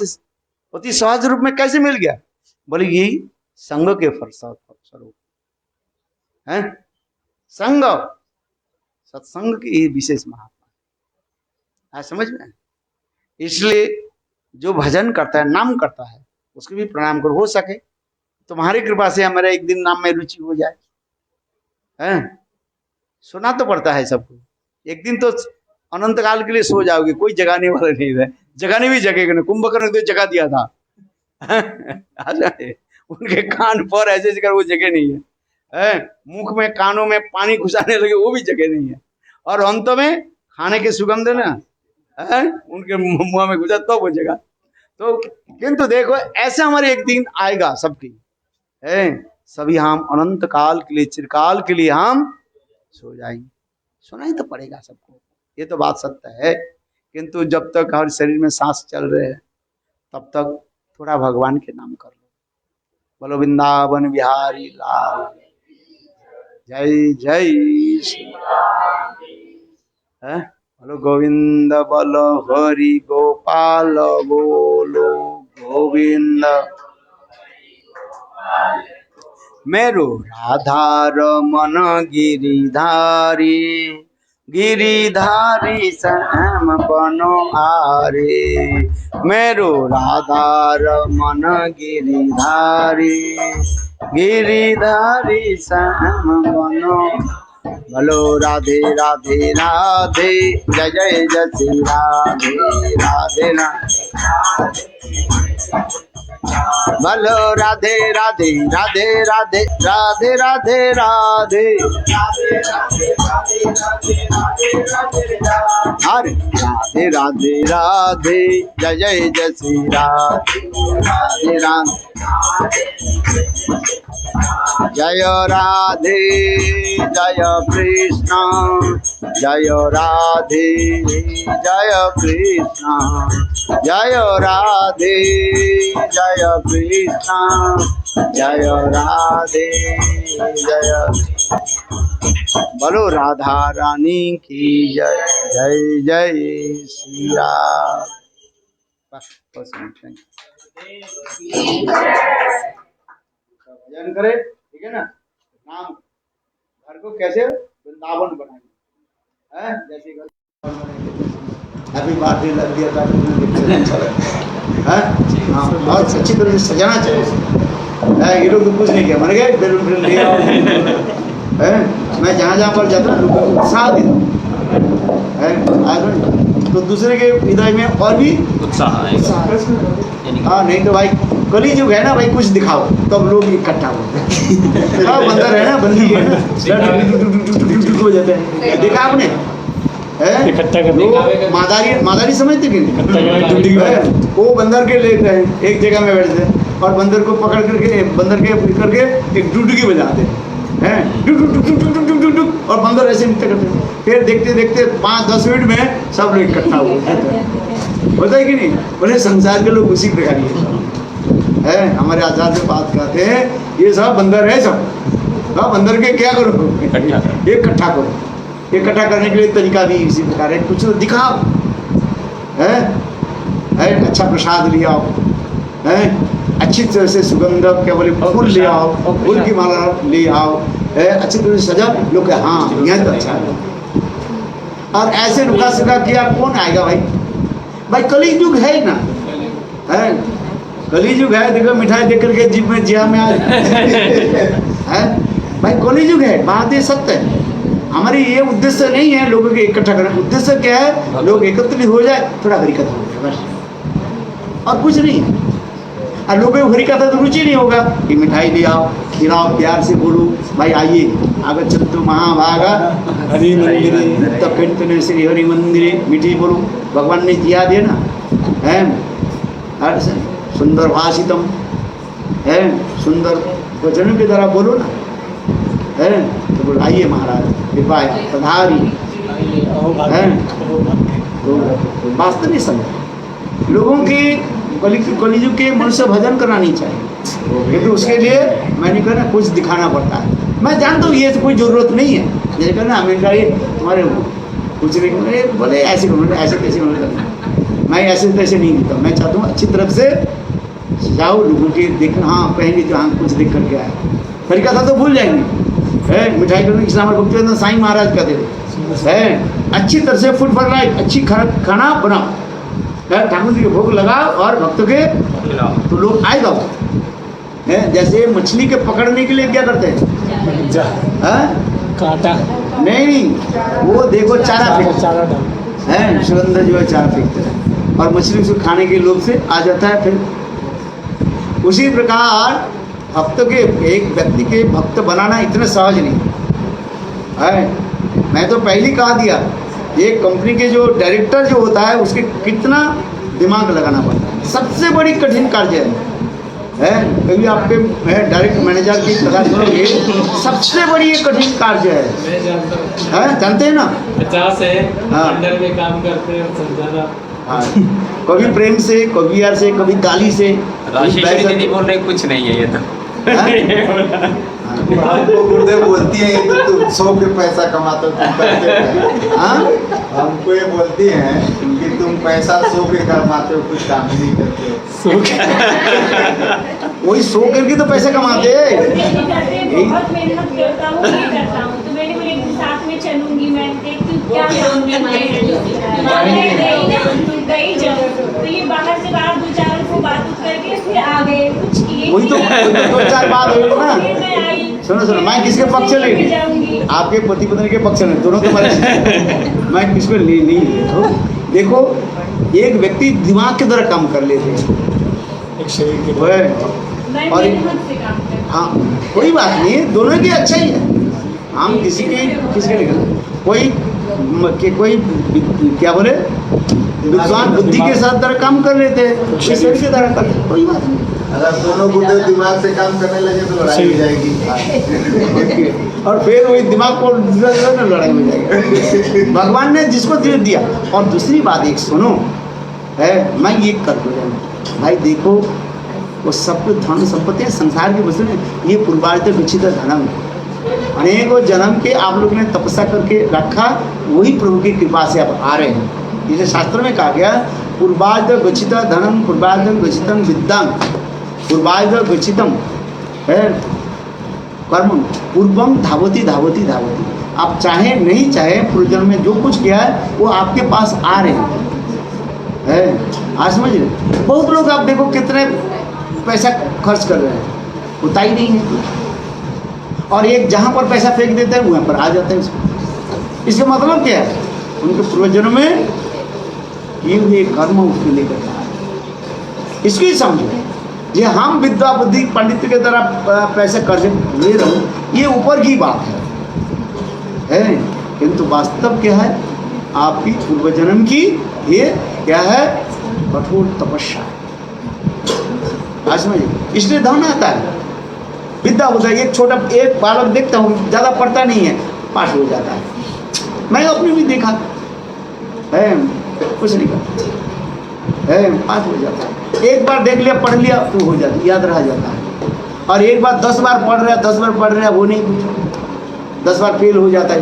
अति सहज रूप में कैसे मिल गया? बोले यही संग के स्वरूप है। संग सत्संग की विशेष महात्मा है, समझ में। इसलिए जो भजन करता है, नाम करता है, उसको भी प्रणाम करो। हो सके तुम्हारी कृपा से हमारा एक दिन नाम में रुचि हो जाए। है सुना तो पड़ता है सबको, एक दिन तो अनंत काल के लिए सो जाओगे, कोई जगाने वाला नहीं है। जगाने भी जगेगा नहीं। कुंभकर्ण ने तो जगा दिया था उनके कान पर ऐसे कर वो जगह नहीं है, मुख में कानों में पानी घुसाने लगे वो भी जगह नहीं है, और अंत में खाने के सुगंध ना उनके मुंह में घुसा तो वो जगह। तो किंतु देखो ऐसे हमारे एक दिन आएगा सबकी है, सभी हम अनंत काल के लिए, चिरकाल के लिए हम सो जाएंगे। सोना ही तो पड़ेगा सबको, ये तो बात सत्य है। किंतु जब तक हर शरीर में सांस चल रहे हैं तब तक थोड़ा भगवान के नाम कर लो। बोलो वृंदावन बिहारी लाल, जय जय श्री राम। बोलो गोविंद, बोलो हरि गोपाल, बोलो गोविंद। मेरो राधा रमन गिरिधारी, गिरिधारी श्याम बनो आरे। मेरो राधा रमन गिरिधारी, गिरिधारी श्याम बनो। बोलो राधे राधे राधे, जय जय जय श्री राधे राधे राधे। बोलो राधे राधे राधे राधे राधे राधे राधे, हरे राधे राधे राधे, जय जय जय श्री राधे राधे राधे। जय राधे जय कृष्ण, जय राधे जय कृष्ण, जय राधे जय कृष्ण, जय राधे जय। बोलो राधा रानी की जय, जय जय श्री राम। भजन करे, ठीक है ना। नाम घर को कैसे वृंदावन बनाएंगे, जैसे हैप्पी बर्थडे लग दिया था, और अच्छी तरह से सजाना चाहिए। ये लोग तो कुछ नहीं किया, मर गए, बैलून फिर ले आओ। मैं जहाँ जहाँ पर जाता हूँ लोगों को उत्साह देता हूँ, तो दूसरे के हृदय में और भी उत्साह। हाँ, नहीं तो भाई कली जो है ना भाई, कुछ दिखाओ तब लोग इकट्ठा होते हैं। बंदर है ना, बंदी है ना, हो जाते हैं। देखा आपने इकट्ठा करने, मादारी समझते कि वो बंदर के लेते हैं, एक जगह में बैठते हैं और बंदर को पकड़ करके, बंदर के करके एक डुडुकी बजाते हैं, और बंदर ऐसे नृत्य करते हैं। फिर देखते देखते 5-10 मिनट में सब लोग इकट्ठा होता है कि नहीं। बोले संसार के लोग उसी प्रकार है। हमारे आचार्य से बात करते हैं, ये सब बंदर है सब। बंदर के क्या करो, इकट्ठा करो। इकट्ठा करने के लिए तरीका भी इसी प्रकार है, कुछ तो दिखाओ है, अच्छा प्रसाद ले आओ, अच्छी तरह से सुगंध क्या बोले फूल ले आओ, फूल की माला ले आओ, अच्छी तरह से सजा लोग, हाँ यह तो अच्छा है। और ऐसे रुका सिका किया कौन आएगा भाई। भाई कली युग है ना, है कली युग है। देखो मिठाई देख करके जीभ में जिया में है भाई, कली युग है, बात ये सत्य है। हमारी ये उद्देश्य नहीं है लोगों के इकट्ठा करना, उद्देश्य क्या है, लोग एकत्रित हो जाए, थोड़ा हरि कथा हो जाए बस, और कुछ नहीं है। और लोगों को हरि कथा तो रुचि नहीं होगा कि मिठाई ले आओ, खिलाओ, प्यार से बोलो, भाई आइए आगच्छन्तु महाभागा हरि मंदिरे तब कीर्तन श्री हरि मंदिरे, मीठी बोलो, भगवान ने जिया दिया ना है, सुंदर भाषितम है, सुंदर वचनों के द्वारा बोलो ना है, तो बोलो आइए महाराज कृपा पधारी है। तो वास्तविक समय लोगों की कलियुग के मनुष्य भजन करना नहीं चाहिए, क्योंकि उसके लिए मैंने कहना कुछ दिखाना पड़ता है। मैं जानता हूँ ये कोई ज़रूरत नहीं है, जैसे कहना अमेरिका ये तुम्हारे कुछ नहीं बोले ऐसे ऐसे कैसे करना, मैं ऐसे तैसे नहीं देता। मैं चाहता हूँ अच्छी तरफ से जाओ, लोगों के देखना, हाँ पहले तो हाँ कुछ देख करके आए, फिर कथा तो भूल जाएंगे। मिठाई करने की सामान भक्ति साईं महाराज का दे है, अच्छी तरह से फूड फॉर लाइफ, अच्छी खाना बनाओ, ठाकुर जी के भोग लगाओ और भक्तों के तो लोग आएगा। जैसे मछली के पकड़ने के लिए क्या करते हैं, कांटा नहीं, वो देखो चारा फेंको, है, सुरेंद्र जो है चाय फेंकते हैं और मछली उसको खाने के लोभ से आ जाता है। फिर उसी प्रकार भक्त के, एक व्यक्ति के भक्त बनाना इतना सहज नहीं है। मैं तो पहले ही कहा दिया, एक कंपनी के जो डायरेक्टर जो होता है उसके कितना दिमाग लगाना पड़ता है, सबसे बड़ी कठिन कार्य है। कभी आपके डायरेक्ट मैनेजर की कथा सुनोगे, सबसे बड़ी ये कठिन कार्य मैं जानता हूँ। है, जानते हैं ना। 50 है, हाँ। अंडर में काम करते हैं, समझाना। हाँ, कभी प्रेम से, कभी यार से, कभी गाली से, राशि दीदी बोल रहे कुछ नहीं है ये तो। हमको गुरुदेव बोलती है ये तो तुम 100 के पैसा कमाते हो, तुम करते हो। हाँ, हमको ये बोलती हैं कि तुम पैसा 100 के कमाते हो, कुछ काम ही नहीं करते हो। वही 100 करके तो पैसे कमाते हैं। बहुत मेहनत करता हूँ, ये करता हूँ, तो मैंने बोले कि साथ में चलूंगी, मैं देखती हूँ क्या करूँगी, गई जब तो ये बाहर से बाहर 2-4 को बात करके फिर आ गए, कुछ किए। वही तो 2-4 बात हुई ना। फिर मैं आई। सुनो, मैं किसके पक्ष ले, जाऊंगी। आपके पति पत्नी के पक्ष में, दोनों तुम्हारे। मैं किसको नहीं लेता। देखो, एक व्यक्ति दिमाग के द्वारा काम कर लेते हैं, मैं और मेहनत से काम करती हूँ। हाँ, कोई बात नहीं है, दोनों की अच्छा ही है। हम किसके निकल, कोई क्या बोले, विद्वान बुद्धि के साथ द्वारा काम कर लेते हैं, शरीर के द्वारा करते हैं, कोई बात नहीं। अगर दोनों गुरुदेव दिमाग से काम करने लगे तो लड़ाई हो जाएगी। और फिर वही दिमाग को लड़ाई हो जाएगी। भगवान ने जिसको दे दिया। और दूसरी बात एक सुनो, है, मैं ये कर दूँ भाई, देखो वो सब धन संपत्ति संसार की वस्तु, ये पूर्वार्ध विचित धनम, अनेकों जन्म के आप लोग ने तपस्या करके रखा, वही प्रभु की कृपा से आप आ रहे हैं। जैसे शास्त्र में कहा गया, पूर्वार्ध गच्छित धनम, पूर्वार्ध गच्छितम विद्यां, पूर्वार्ध गच्छितम है कर्म, पूर्वम धावती धावती धावती। आप चाहे नहीं चाहे पूर्वजन्म में जो कुछ किया है वो आपके पास आ रहे हैं। आज समझ रहे, बहुत लोग आप देखो कितने पैसा खर्च कर रहे हैं, होता ही नहीं है। और एक जहाँ पर पैसा फेंक देता है वहाँ पर आ जाता है उसको। इसका मतलब क्या है, उनके पूर्वजन्म में ये हुए कर्म उसके लिए करता है। इसको ही समझो, ये हम विद्या बुद्धि पंडित के द्वारा पैसे कर्ज ले रहे हूँ, ये ऊपर की बात है, किंतु वास्तव क्या है, आपकी पूर्वजन्म की ये क्या है, कठोर तपस्या। आज समझिए, इसलिए धन आता है, विद्या होता है। एक छोटा एक बालक देखता हूँ, ज़्यादा पढ़ता नहीं है, पास हो जाता है। मैं अपने भी देखा है, कुछ नहीं करता है, पास हो जाता है। एक बार देख लिया, पढ़ लिया तो हो जाता, याद रह जाता है। और एक बार 10 बार पढ़ रहा है, 10 बार पढ़ रहा है, वो नहीं कुछ, 10 बार फेल हो जाता है।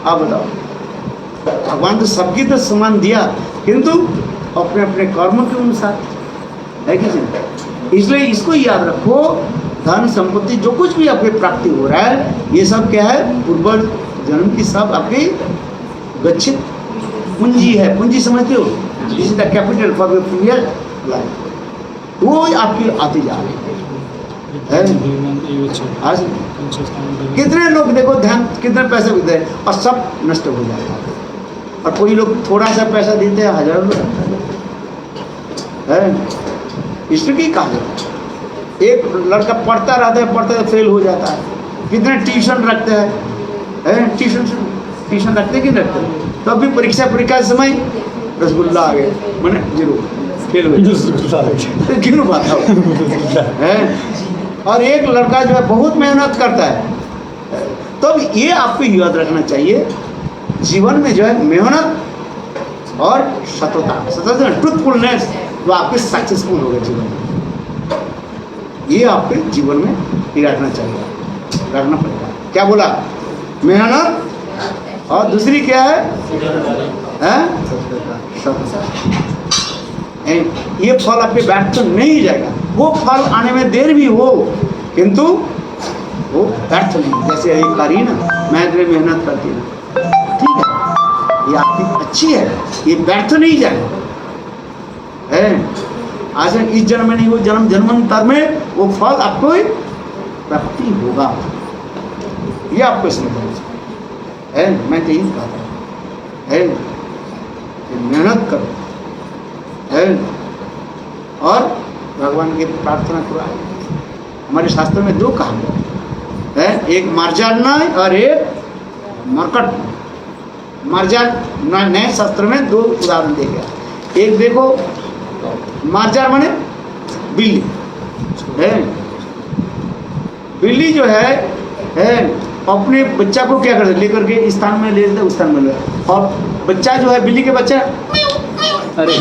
आप बताओ, भगवान तो सबकी तो समान दिया, किंतु अपने अपने कर्मों के अनुसार है कि नहीं। इसलिए इसको याद रखो, धन संपत्ति जो कुछ भी आपके प्राप्ति हो रहा है, ये सब क्या है, पूर्व जन्म की सब आपकी गच्छित पूंजी है। पूंजी समझते हो, this is the capital for your previous life, वो आपकी आती जा रही है। आज कितने लोग देखो, ध्यान कितने पैसे देते हैं और सब नष्ट हो जाता है। और कोई लोग थोड़ा सा पैसा देते हैं, हजारों है। इसलिए कहा जाता है, एक लड़का पढ़ता रहता है, फेल हो जाता है। कितने ट्यूशन रखते हैं, ट्यूशन रखते कि रखते हैं, तो अभी परीक्षा के समय रसगुल्ला आ गए, मैंने जरूर फेल हो गया, क्यों बात है। और एक लड़का जो है बहुत मेहनत करता है, तो ये आपको याद रखना चाहिए, जीवन में जो है मेहनत और सतता, ट्रूथफुलनेस, जो आपके सक्सेसफुल हो गए जीवन में, ये आपके जीवन में ही रखना चाहिए, रखना पड़ेगा। क्या बोला, मेहनत, और दूसरी क्या है, ये फल आपके बैठ तो नहीं जाएगा। वो फल आने में देर भी हो, किंतु वो व्यर्थ नहीं। जैसे ये करी ना, मैं इतनी मेहनत करती हूँ, ठीक है, ये आपकी अच्छी है, ये व्यर्थ नहीं जाएगा है। आज इस जन्म में नहीं, वो जन्मांतर में वो फल आपको प्राप्ति होगा। ये आपको समझना है, मैं तो यही कहता हूँ। है कि मेहनत करो, है, और भगवान की प्रार्थना करो। हमारे शास्त्र में दो कहा है, एक मार्जान्य और एक मरकट। मार्जान नए शास्त्र में दो उदाहरण दे गया। एक देखो, मार्जार माने बिल्ली है। बिल्ली जो है अपने बच्चा को क्या करते, लेकर के इस स्थान में ले जाते उस स्थान में ले, और बच्चा जो है बिल्ली के बच्चा अरे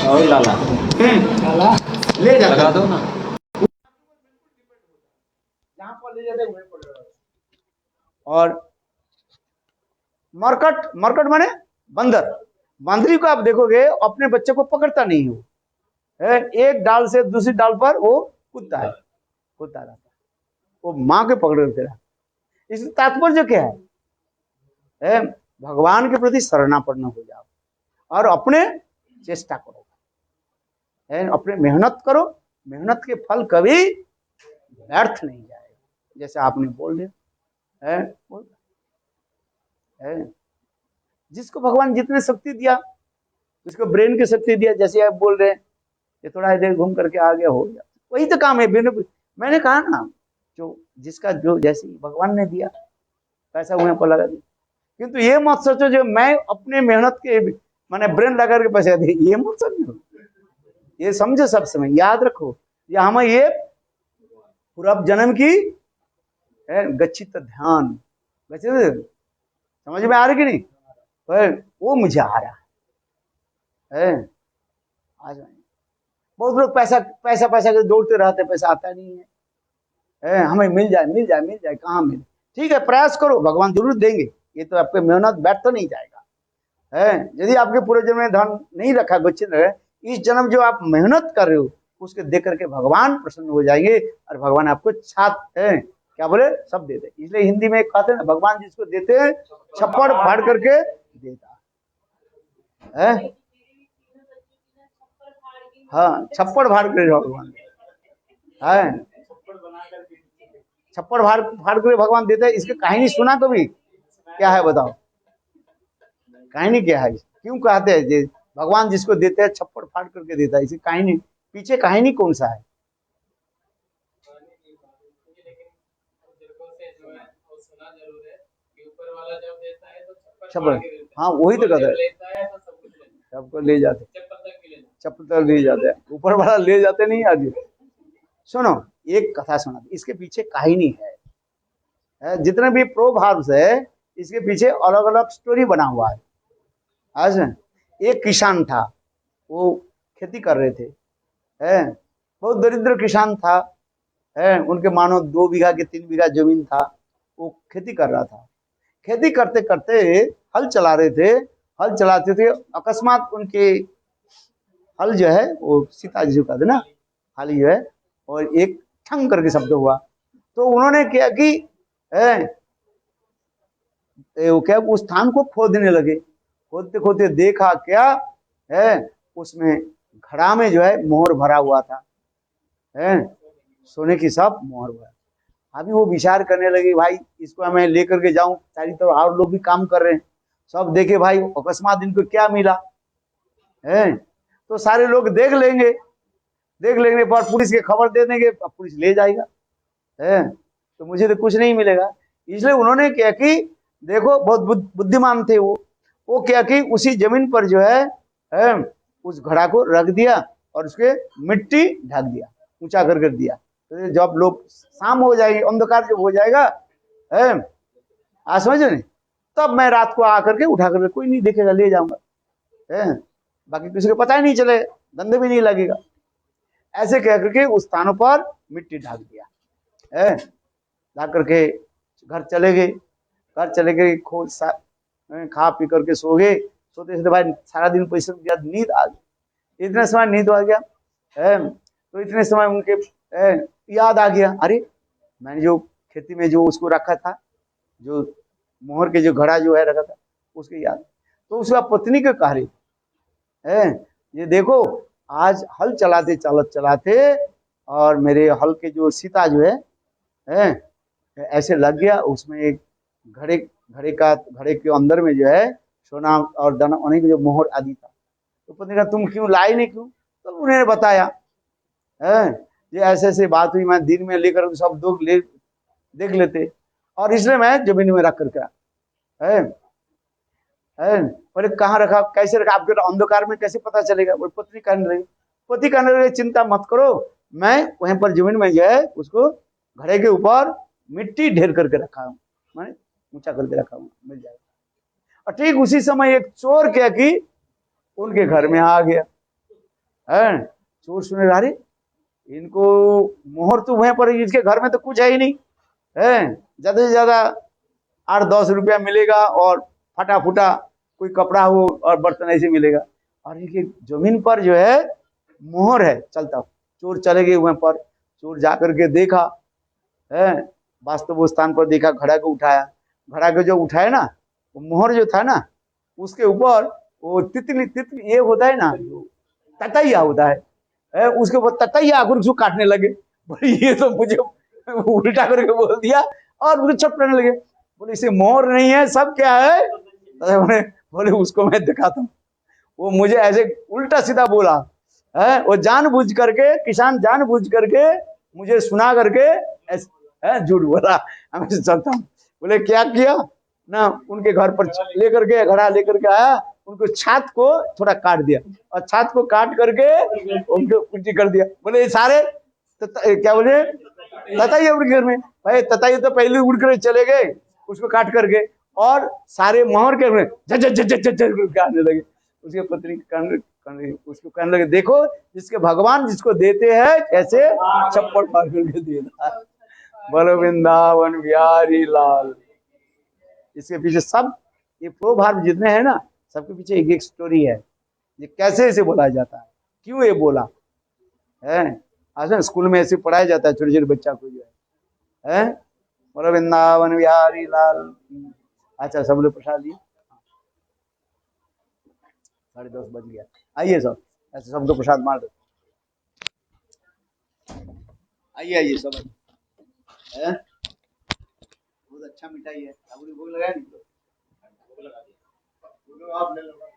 और लाला ले जाता लगा दो ना। जहाँ पर ले जाते वहीं पर। और मरकट, मरकट माने बंदर। बंदरी को आप देखोगे अपने बच्चे को पकड़ता नहीं हो, एक डाल से दूसरी डाल पर वो कूदता है, कूदता रहता है, वो माँ के पकड़ के रहा। इसलिए तात्पर्य क्या है, भगवान के प्रति शरणापन्न हो जाओ और अपने चेष्टा करो, अपने मेहनत करो। मेहनत के फल कभी व्यर्थ नहीं जाएगा, जैसे आपने बोल दिया है। जिसको भगवान जितने शक्ति दिया, जिसको ब्रेन की शक्ति दिया, जैसे आप बोल रहे हैं ये थोड़ा देर घूम करके आ गया हो गया, वही तो काम है। मैंने कहा ना, जो जिसका जो जैसे भगवान ने दिया पैसा वहीं पर लगा दिया। किंतु ये मत सोचो जो मैं अपने मेहनत के मैंने ब्रेन लगा के पैसा दे, ये मत समझो। ये समझो, सब समय याद रखो, ये हमें ये पूरा जन्म की गच्छित ध्यान, गच्छित समझ में आ रही कि नहीं, वो मुझे आ रहा है। आज बहुत लोग पैसा पैसा पैसा के दौड़ते रहते, पैसा आता नहीं है। हमें मिल जाए मिल जाए मिल जाए, कहाँ मिले? ठीक है, प्रयास करो, भगवान जरूर देंगे। ये तो आपके मेहनत व्यर्थ तो नहीं जाएगा है। यदि आपके पूरे जन्म में धन नहीं रखा, गच्छित रहे, इस जन्म जो आप मेहनत कर रहे हो उसके देख करके भगवान प्रसन्न हो जाएंगे और भगवान आपको छात है क्या बोले सब देते। इसलिए हिंदी में कहते हैं ना, भगवान जिसको देते हैं छप्पड़ फाड़ करके देता है। हाँ, छप्पड़ फाड़ कर भगवान है, छप्पड़ फाड़ कर भगवान देते हैं। इसकी कहानी सुना कभी? क्या है बताओ, कहानी क्या है? क्यों कहते हैं भगवान जिसको देते हैं छप्पड़ फाड़ करके देता है? इसकी कहानी, पीछे कहानी कौन सा है? छप्पड़, हाँ वही तो कहता है, सबको ले जाते, चप्पल तक ले जाते हैं, ऊपर वाला ले जाते नहीं आगे। सुनो एक कथा सुना, इसके पीछे कहानी है। जितने भी प्रोवर्ब्स है इसके पीछे अलग अलग स्टोरी बना हुआ है। आज एक किसान था, वो खेती कर रहे थे, बहुत दरिद्र किसान था, उनके मानो 2 बीघा के 3 बीघा जमीन था। वो खेती कर रहा था, खेती करते करते हल चला रहे थे, हल चलाते थे, अकस्मात उनके हल जो है वो सीता जी का ना हल जो है, और एक ठंग करके शब्द हुआ। तो उन्होंने क्या कि वो क्या उस स्थान को खोदने लगे। खोदते खोदते देखा क्या है, उसमें घड़ा में जो है मोहर भरा हुआ था, सोने की सब मोहर भरा। अभी वो विचार करने लगे, भाई इसको मैं लेकर के जाऊं, सारी तो और लोग भी काम कर रहे हैं, सब देखे भाई अकस्मात इनको क्या मिला है, तो सारे लोग देख लेंगे पर पुलिस के खबर दे देंगे, पुलिस ले जाएगा, तो मुझे तो कुछ नहीं मिलेगा। इसलिए उन्होंने क्या कि देखो बहुत बुद्धिमान थे वो क्या कि उसी जमीन पर जो है उस घड़ा को रख दिया और उसके मिट्टी ढक दिया, ऊंचा कर दिया। तो जब लोग शाम हो जाएगी, अंधकार जब हो जाएगा, आज समझो नहीं, तब मैं रात को आकर के उठा करके, कोई नहीं देखेगा, ले जाऊंगा, बाकी किसी को पता ही नहीं चले, गंदे भी नहीं लगेगा। ऐसे कह करके उस स्थानों पर मिट्टी ढक दिया, ढक करके घर चले गए। घर चले गए, खा पी करके सो गए। सोते सोते भाई सारा दिन परिश्रम किया, नींद आ गई। इतने समय नींद आ गया, तो इतने समय उनके याद आ गया, अरे मैंने जो खेती में जो उसको रखा था, जो मोहर के जो घड़ा जो है रखा था, उसकी याद। तो उसका पत्नी को कह रही ये देखो आज हल चलाते चलाते और मेरे हल के जो सीता जो है ऐसे लग गया, उसमें एक घड़े के अंदर में जो है सोना और धन अनेक जो मोहर आदि था। तो पत्नी कहा तुम क्यों लाई नहीं क्यों? तो उन्होंने बताया है ये ऐसे ऐसे बात हुई, मैं दिन में लेकर सब देख लेते, और इसलिए मैं जमीन में रख करके है बोले कहाँ रखा, कैसे रखा, आपके अंधकार में कैसे पता चलेगा? वो पत्नी कहने लगी, पति कहने लगे चिंता मत करो, मैं वहीं पर जमीन में जो है उसको घड़े के ऊपर मिट्टी ढेर करके रखा हूँ, मैंने ऊंचा करके रखा हूँ, मिल जाएगा। और ठीक उसी समय एक चोर क्या कि उनके घर में आ गया है। चोर सुने अरे इनको मोहर तो वहीं पर, इसके घर में तो कुछ है ही नहीं है, ज्यादा से ज्यादा 8-10 रुपया मिलेगा और फटा फूटा कोई कपड़ा हो और बर्तन ऐसे मिलेगा, और इनकी जमीन पर जो है मोहर है चलता। चोर चले गए वहां पर, चोर जाकर के देखा है, वास्तव स्थान पर देखा, घड़ा को उठाया, घड़ा को जो उठाया ना, वो मोहर जो था ना उसके ऊपर वो तितली ये होता है ना, ततैया होता है, उसके ऊपर ततैया आकर उसको काटने लगे। बोले ये तो मुझे उल्टा करके बोल दिया, और मुझे छपने लगे। बोले इसे मोहर नहीं है, सब क्या है? बोले उसको मैं दिखाता हूँ। वो मुझे ऐसे उल्टा सीधा बोला है, वो जानबूझ करके, किसान जानबूझ करके मुझे सुना करके झूठ बोला। मैं चलता हूँ। बोले क्या किया ना, उनके घर पर लेकर के घड़ा लेकर के आया, उनको छात को थोड़ा काट दिया, और छात को काट करके उनको उल्टी कर दिया। बोले ये सारे क्या बोले तताई उड़ घर में, भाई तताई तो पहले उड़ कर चले गए उसको काट करके, और सारे मोहर के आने लगे। उसके पत्नी उसको कहने लगे देखो जिसके भगवान जिसको देते हैं कैसे चप्पड़ मार करके देता। बोलो वृंदावन बिहारी लाल। इसके पीछे सब ये प्रोभार्ब जितने हैं ना, सबके पीछे एक एक स्टोरी है, ये कैसे इसे बोला जाता है, क्यों ये बोला है। आज ना स्कूल में ऐसे पढ़ाया जाता है छोटे छोटे बच्चा को जो है। बोलो वृंदावन बिहारी लाल। अच्छा सब लोग प्रसाद लिए, 10:30 बज गया। आइए सब ऐसे सबको प्रसाद मार दो, आइए आइए सब है। बहुत अच्छा मिठाई है, भोग लगाया नहीं तो आप ले लो।